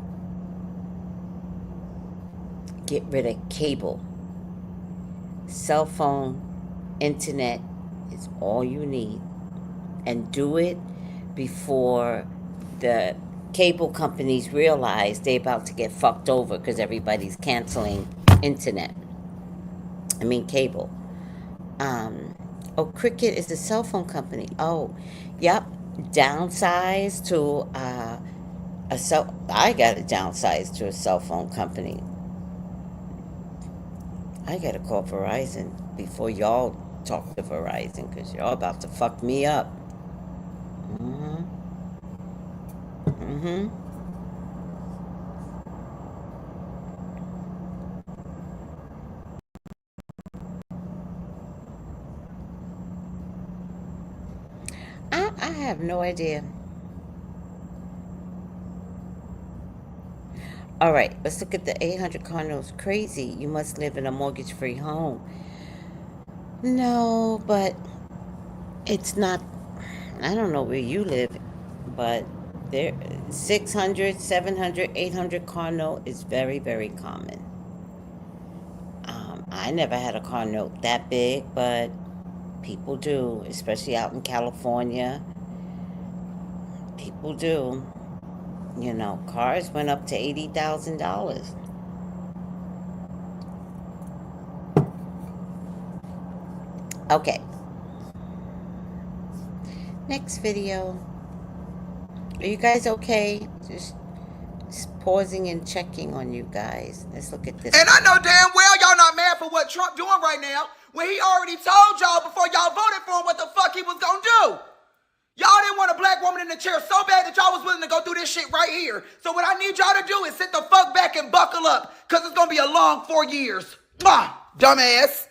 Get rid of cable. Cell phone, internet is all you need. And do it before the cable companies realize they're about to get fucked over because everybody's canceling internet. I mean, cable. Oh, Cricket is a cell phone company. Oh, yep. Downsize to a cell. I got to downsize to a cell phone company. I got to call Verizon before y'all talk to Verizon, because y'all about to fuck me up. Mm-hmm. Mm-hmm. I have no idea. All right, let's look at the 800 car notes. Crazy. You must live in a mortgage-free home. No, but it's not. I don't know where you live, but there 600, 700, 800 car note is very, very common. I never had a car note that big, but people do, especially out in California. People do. You know, cars went up to $80,000. Okay. Next video. Are you guys okay? Just pausing and checking on you guys. Let's look at this. And I know damn well y'all not mad for what Trump doing right now when he already told y'all before y'all voted for him what the fuck he was gonna do. Y'all didn't want a black woman in the chair so bad that y'all was willing to go through this shit right here. So what I need y'all to do is sit the fuck back and buckle up, because it's gonna be a long 4 years. Mwah, dumbass.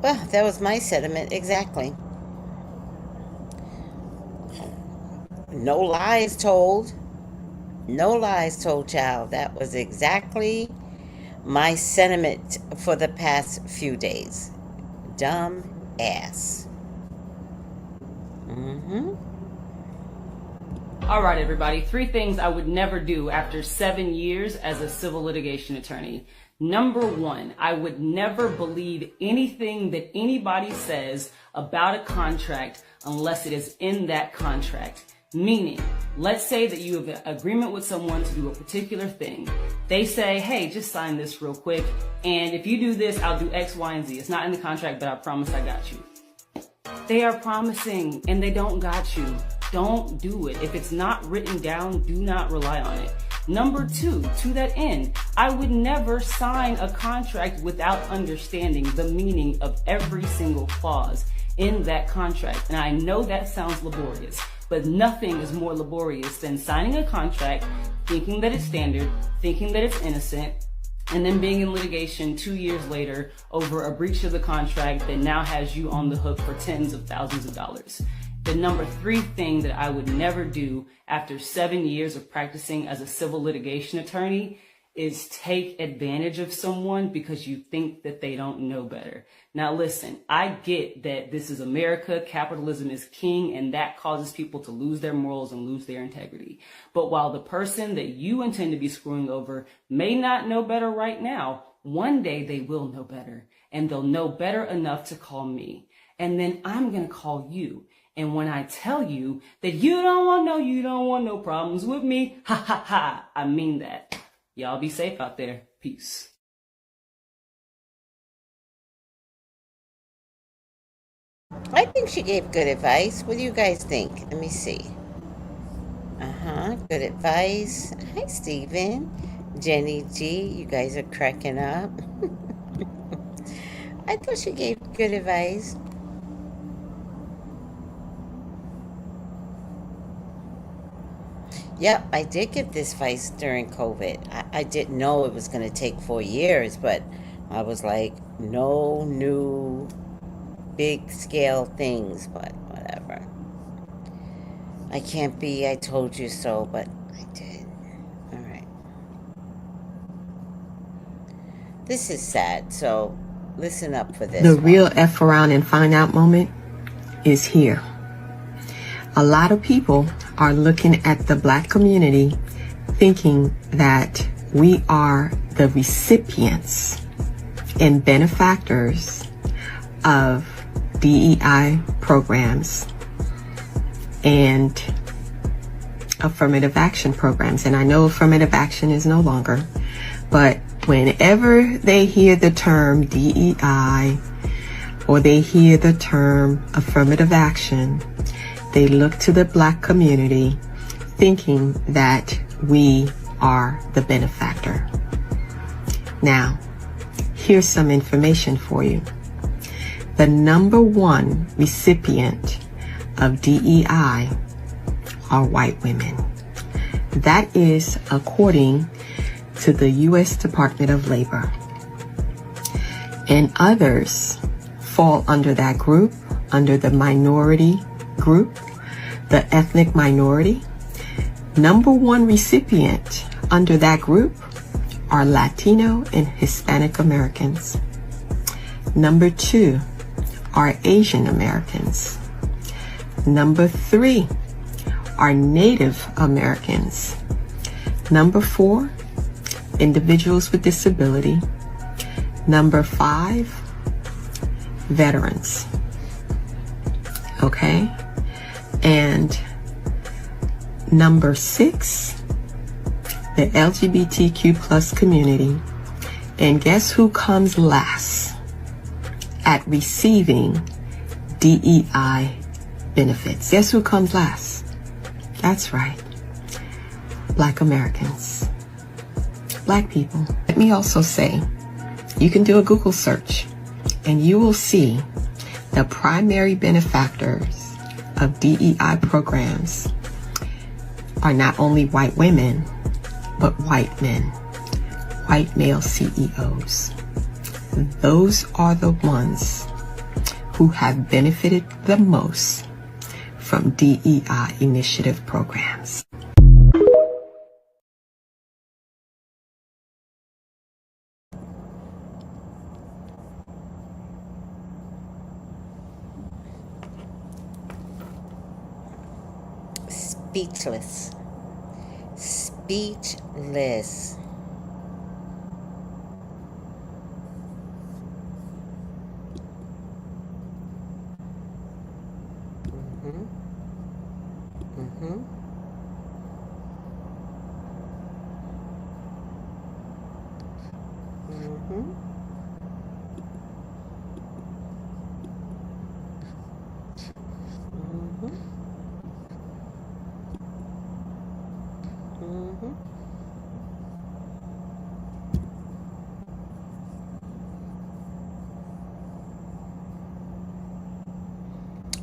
Well, that was my sentiment, exactly. No lies told. No lies told, child. That was exactly my sentiment for the past few days. Dumb ass. All right, everybody. 3 things I would never do after 7 years as a civil litigation attorney. Number 1, I would never believe anything that anybody says about a contract unless it is in that contract. Meaning, let's say that you have an agreement with someone to do a particular thing. They say, hey, just sign this real quick. And if you do this, I'll do X, Y, and Z. It's not in the contract, but I promise I got you. They are promising and they don't got you. Don't do it. If it's not written down, do not rely on it. Number 2, to that end, I would never sign a contract without understanding the meaning of every single clause in that contract. And I know that sounds laborious, but nothing is more laborious than signing a contract, thinking that it's standard, thinking that it's innocent, and then being in litigation 2 years later over a breach of the contract that now has you on the hook for tens of thousands of dollars. The number 3 thing that I would never do after 7 years of practicing as a civil litigation attorney is take advantage of someone because you think that they don't know better. Now listen, I get that this is America, capitalism is king, and that causes people to lose their morals and lose their integrity. But while the person that you intend to be screwing over may not know better right now, one day they will know better, and they'll know better enough to call me. And then I'm gonna call you. And when I tell you that you don't want no problems with me, ha ha ha, I mean that. Y'all be safe out there. Peace. I think she gave good advice. What do you guys think? Let me see. Good advice. Hi, Steven. Jenny G, you guys are cracking up. I thought she gave good advice. Yep, I did give this advice during COVID. I didn't know it was going to take 4 years, but I was like, no new big scale things, but whatever. I can't be, I told you so, but I did. All right. This is sad, so listen up for this. The real F around and find out moment is here. A lot of people are looking at the Black community thinking that we are the recipients and benefactors of DEI programs and affirmative action programs. And I know affirmative action is no longer, but whenever they hear the term DEI or they hear the term affirmative action, they look to the Black community thinking that we are the benefactor. Now, here's some information for you. The number 1 recipient of DEI are white women. That is according to the U.S. Department of Labor. And others fall under that group, under the minority group, the ethnic minority. Number one recipient under that group are Latino and Hispanic Americans. Number two are Asian Americans. Number three are Native Americans. Number four, individuals with disability. Number five, veterans. Okay? And number six, the LGBTQ plus community. And guess who comes last at receiving DEI benefits? Guess who comes last? That's right. Black Americans. Black people. Let me also say, you can do a Google search and you will see the primary benefactors of DEI programs are not only white women, but white men, white male CEOs. Those are the ones who have benefited the most from DEI initiative programs. Speechless. Speechless.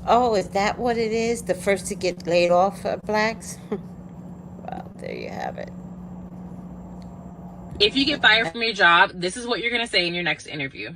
Oh, is that what it is? The first to get laid off are blacks? Well, there you have it. If you get fired from your job, this is what you're going to say in your next interview.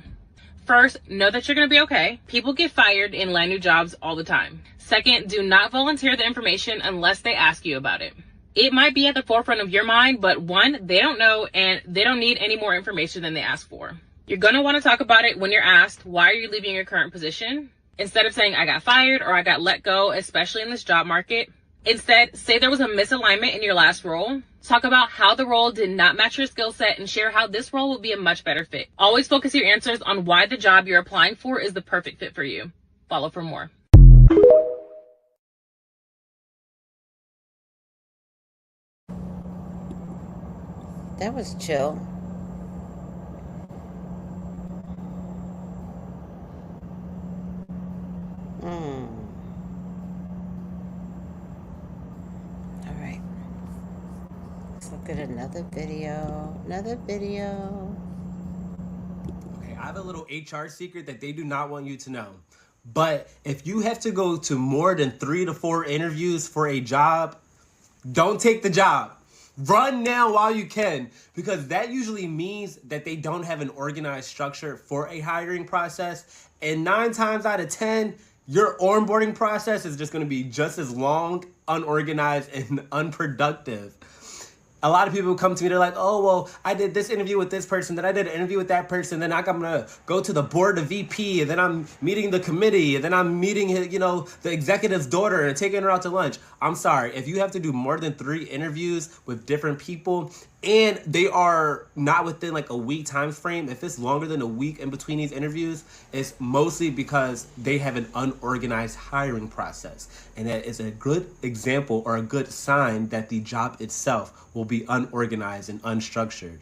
First, know that you're going to be okay. People get fired and land new jobs all the time. Second, do not volunteer the information unless they ask you about it. It might be at the forefront of your mind, but one, they don't know and they don't need any more information than they ask for. You're going to want to talk about it when you're asked, why are you leaving your current position? Instead of saying, I got fired or I got let go, especially in this job market. Instead, say there was a misalignment in your last role. Talk about how the role did not match your skill set and share how this role will be a much better fit. Always focus your answers on why the job you're applying for is the perfect fit for you. Follow for more. That was chill. All right. Let's look at another video. Okay, I have a little HR secret that they do not want you to know. But if you have to go to more than 3 to 4 interviews for a job, don't take the job. Run now while you can, because that usually means that they don't have an organized structure for a hiring process. And 9 times out of 10, your onboarding process is just going to be just as long, unorganized, and unproductive. A lot of people come to me, they're like, oh, well, I did this interview with this person, then I did an interview with that person, then I'm going to go to the board, the VP, and then I'm meeting the committee, and then I'm meeting, the executive's daughter and taking her out to lunch. I'm sorry, if you have to do more than 3 interviews with different people, and they are not within like a week time frame, if it's longer than a week in between these interviews, it's mostly because they have an unorganized hiring process. And that is a good example or a good sign that the job itself will be unorganized and unstructured.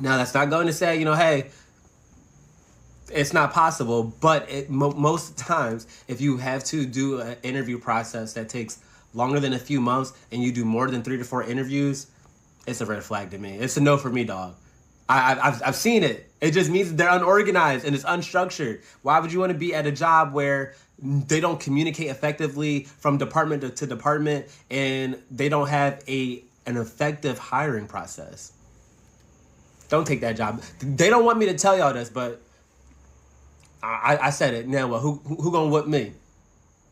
Now, that's not going to say, hey, it's not possible, but most times, if you have to do an interview process that takes longer than a few months and you do more than 3 to 4 interviews, it's a red flag to me. It's a no for me, dog. I've seen it. It just means they're unorganized and it's unstructured. Why would you want to be at a job where they don't communicate effectively from department to department and they don't have an effective hiring process? Don't take that job. They don't want me to tell y'all this, but I said it. Now, well, who gonna whip me?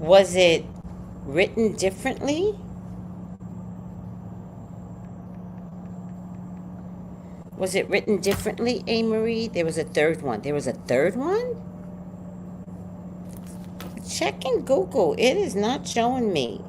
Was it written differently? Was it written differently, A. Marie? There was a third one. There was a third one? Check in Google. It is not showing me.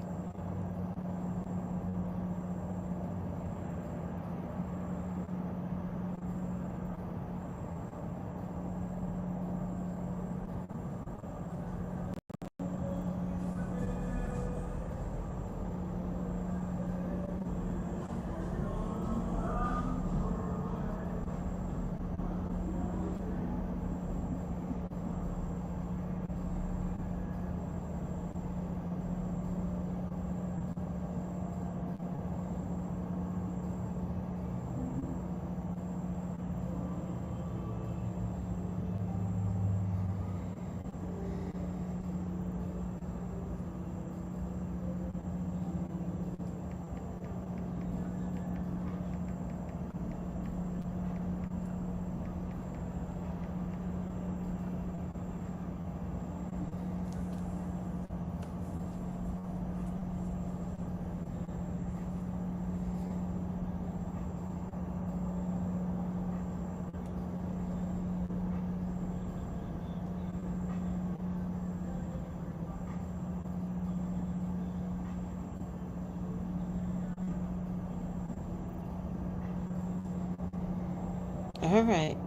All right.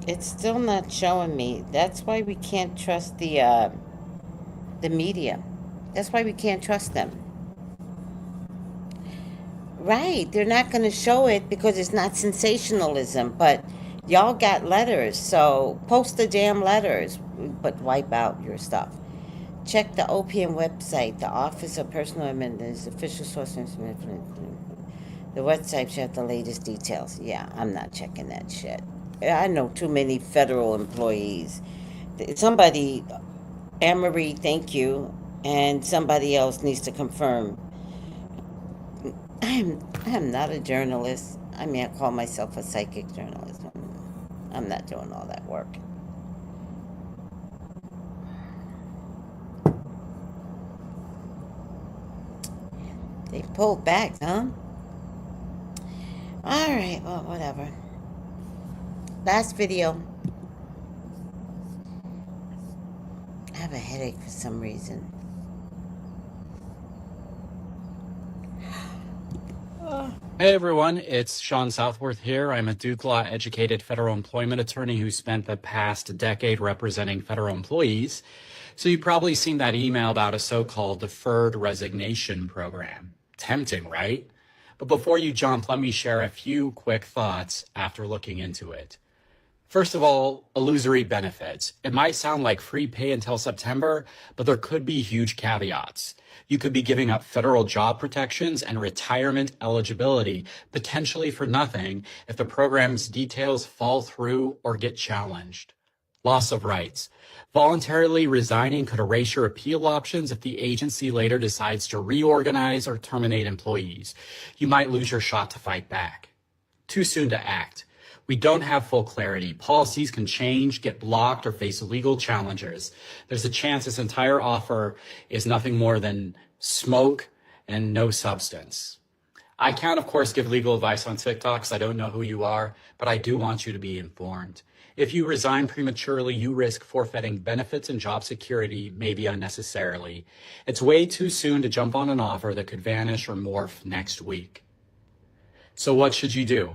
It's still not showing me. That's why we can't trust the media. That's why we can't trust them. Right. They're not going to show it because it's not sensationalism, but y'all got letters, so post the damn letters, but wipe out your stuff. Check the OPM website, the Office of Personal Amendments, official source information. The website should have the latest details. Yeah, I'm not checking that shit. I know too many federal employees. Somebody, Anne-Marie, thank you, and somebody else needs to confirm. I am not a journalist. I mean, I call myself a psychic journalist. I'm not doing all that work. They pulled back, huh? All right, well, whatever. Last video. I have a headache for some reason. Hey everyone, it's Sean Southworth here. I'm a Duke Law educated federal employment attorney who spent the past decade representing federal employees. So you've probably seen that email about a so-called deferred resignation program. Tempting, right? But before you jump, let me share a few quick thoughts after looking into it. First of all, illusory benefits. It might sound like free pay until September, but there could be huge caveats. You could be giving up federal job protections and retirement eligibility, potentially for nothing, if the program's details fall through or get challenged. Loss of rights. Voluntarily resigning could erase your appeal options if the agency later decides to reorganize or terminate employees. You might lose your shot to fight back. Too soon to act. We don't have full clarity. Policies can change, get blocked, or face legal challenges. There's a chance this entire offer is nothing more than smoke and no substance. I can't, of course, give legal advice on TikTok because I don't know who you are, but I do want you to be informed. If you resign prematurely, you risk forfeiting benefits and job security, maybe unnecessarily. It's way too soon to jump on an offer that could vanish or morph next week. So what should you do?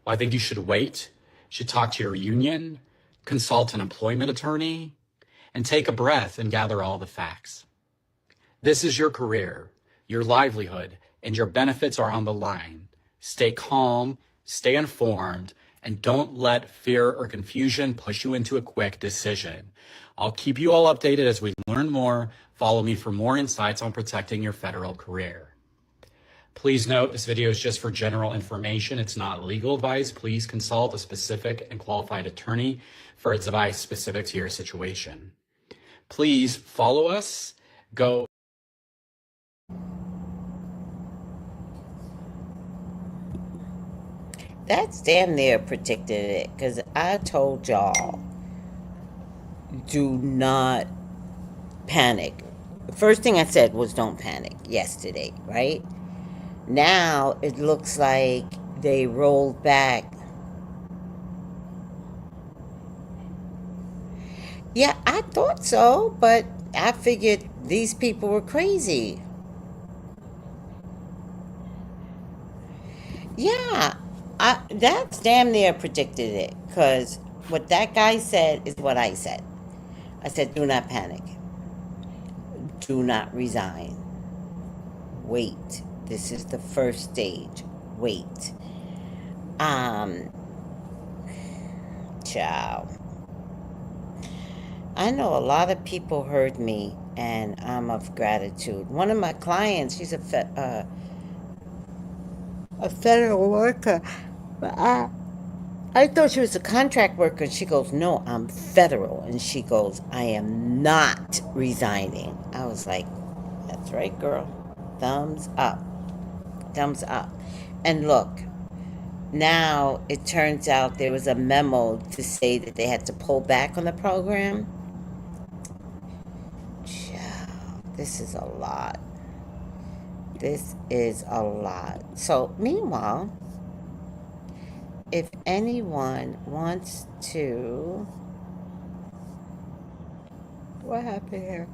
Well, I think you should wait, you should talk to your union, consult an employment attorney, and take a breath and gather all the facts. This is your career, your livelihood, and your benefits are on the line. Stay calm, stay informed, and don't let fear or confusion push you into a quick decision. I'll keep you all updated as we learn more. Follow me for more insights on protecting your federal career. Please note this video is just for general information. It's not legal advice. Please consult a specific and qualified attorney for advice specific to your situation. Please follow us. Go. That's damn near predicted it, because I told y'all, do not panic. The first thing I said was don't panic yesterday, right? Now it looks like they rolled back. Yeah, I thought so, but I figured these people were crazy. Yeah, that's damn near predicted it, because what that guy said is what I said. I said, do not panic. Do not resign. Wait. This is the first stage. Wait. Um, Ciao. I know a lot of people heard me, and I'm of gratitude. One of my clients, she's a federal worker, but I thought she was a contract worker. And she goes, no, I'm federal. And she goes, I am not resigning. I was like, that's right, girl. Thumbs up. Thumbs up. And look, now it turns out there was a memo to say that they had to pull back on the program. This is a lot. This is a lot. So, meanwhile, if anyone wants to... What happened here?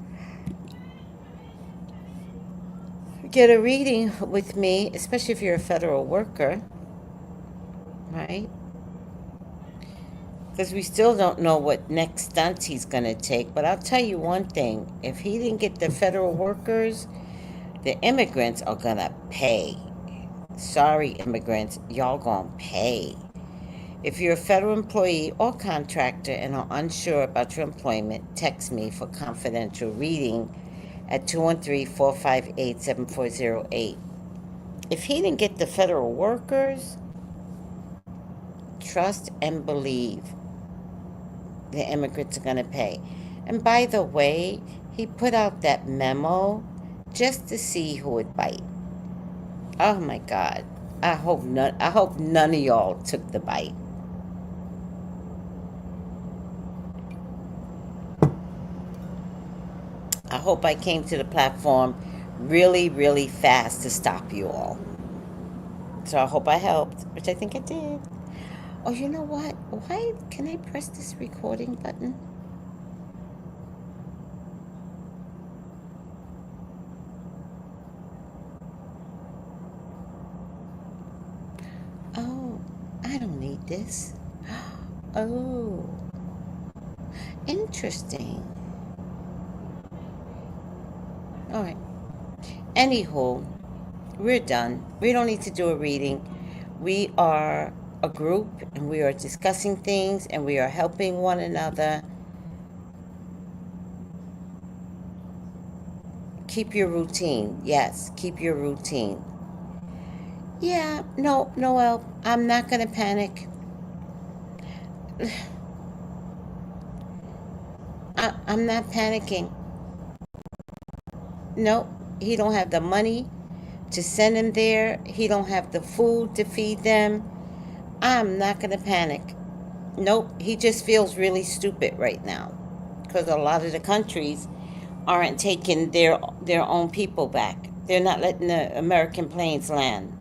Get a reading with me, especially if you're a federal worker, right? Because we still don't know what next stunts he's going to take. But I'll tell you one thing. If he didn't get the federal workers, the immigrants are going to pay. Sorry, immigrants, y'all going to pay. If you're a federal employee or contractor and are unsure about your employment, text me for confidential reading at 213-458-7408. If he didn't get the federal workers, trust and believe the immigrants are going to pay. And by the way, he put out that memo just to see who would bite. Oh my God. I hope none of y'all took the bite. I hope I came to the platform really, really fast to stop you all. So I hope I helped, which I think I did. Oh, you know what? Why can I press this recording button? Oh, I don't need this. Oh, interesting. All right. Anywho, we're done. We don't need to do a reading. We are a group and we are discussing things and we are helping one another. Keep your routine. Yes, keep your routine. Yeah, no, Noel, I'm not going to panic. I'm not panicking. Nope, he don't have the money to send him there. He don't have the food to feed them. I'm not going to panic. Nope, he just feels really stupid right now because a lot of the countries aren't taking their own people back. They're not letting the American planes land.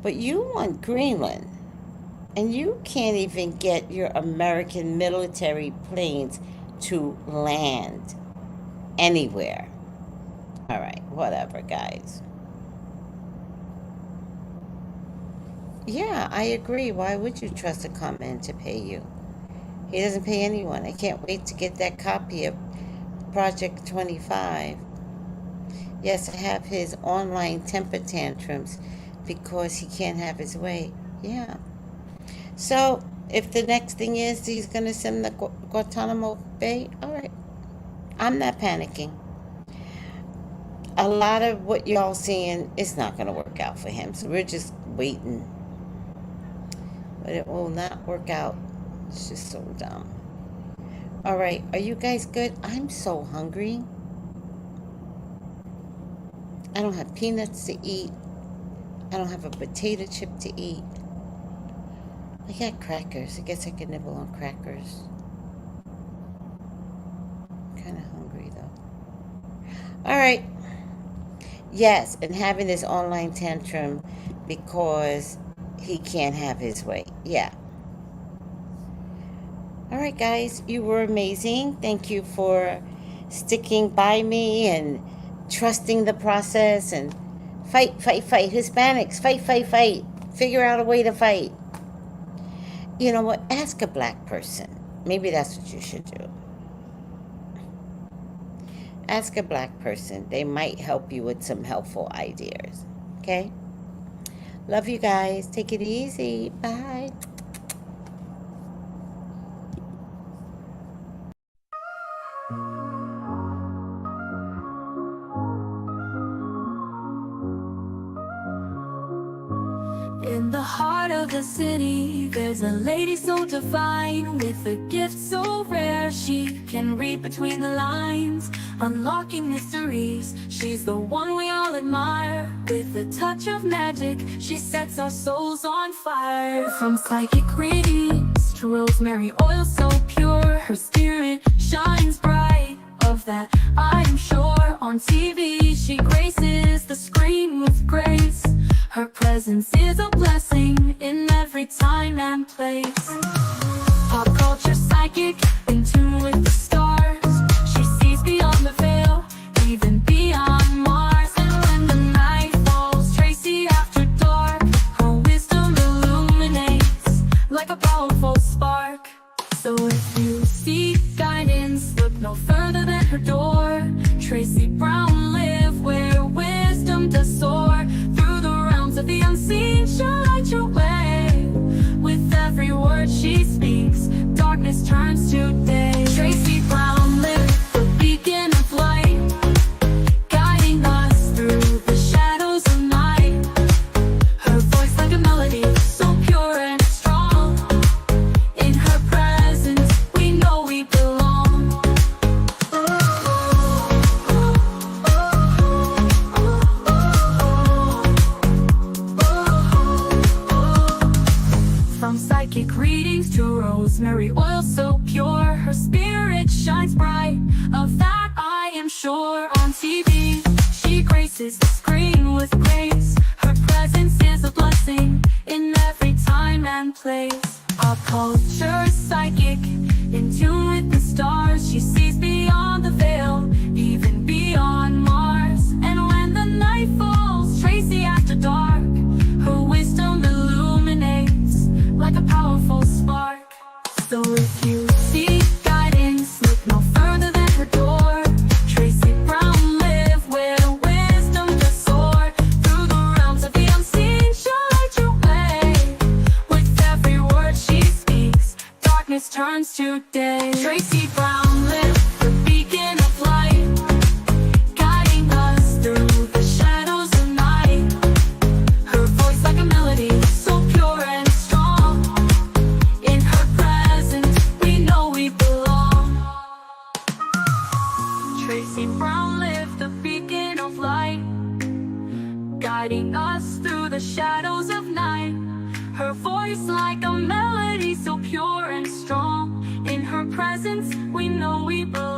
But you want Greenland, and you can't even get your American military planes to land anywhere. All right, whatever, guys. Yeah, I agree. Why would you trust a comment to pay you? He doesn't pay anyone. I can't wait to get that copy of Project 25. Yes, I have his online temper tantrums because he can't have his way. Yeah. So, if the next thing is he's going to send the Guantanamo Bay, all right. I'm not panicking. A lot of what y'all seeing is not going to work out for him. So, we're just waiting. But it will not work out. It's just so dumb. All right. Are you guys good? I'm so hungry. I don't have peanuts to eat. I don't have a potato chip to eat. I got crackers. I guess I could nibble on crackers. Kind All right. Yes, and having this online tantrum because he can't have his way. Yeah. All right, guys, you were amazing. Thank you for sticking by me and trusting the process and fight, fight, fight. Hispanics, fight, fight, fight. Figure out a way to fight. You know what? Ask a black person. Maybe that's what you should do. Ask a black person. They might help you with some helpful ideas. Okay? Love you guys. Take it easy. Bye. In the heart of the city, there's a lady so divine, with a gift so rare she can read between the lines, unlocking mysteries. She's the one we all admire. With a touch of magic, she sets our souls on fire. From psychic readings to rosemary oil so pure, her spirit shines bright. Of that I am sure. On TV she graces the screen with grace. Her presence is a blessing in every time and place. Pop culture psychic, in tune with the stars. She sees beyond the veil, even beyond Mars. And when the night falls, Tracey After Dark, her wisdom illuminates like a powerful spark. So if you seek guidance, look no further than her door. Tracey Brown live where wisdom does soar. Through the realms of the unseen, she'll light your way. With every word she speaks, darkness turns to day. Tracey Brown live the beacon of light, guiding us through the shadows of night. Her voice like a melody, so pure and strong. In her presence, we know we belong. From psychic readings to rosemary oil so pure, her spirit shines bright. Of that I am sure. On TV, she graces the screen with grace. Her presence is a blessing in every time and place. Pop culture psychic, in tune with the stars. She sees beyond the veil, even beyond Mars. And when the night falls, Tracey After Dark, her wisdom illuminates like a powerful spark. So if you seek guidance, look no further than her door. Tracey Brown live where wisdom does soar. Through the realms of the unseen, she'll light your way. With every word she speaks, darkness turns to day. Tracey Brown live the beacon of light, guiding us through the shadows of night. Her voice like a melody, so pure and strong. In her presence, we know we belong. Tracey Brown live the beacon of light, guiding us through the shadows of night. Her voice like a melody, so pure and strong. In her presence, we know we belong.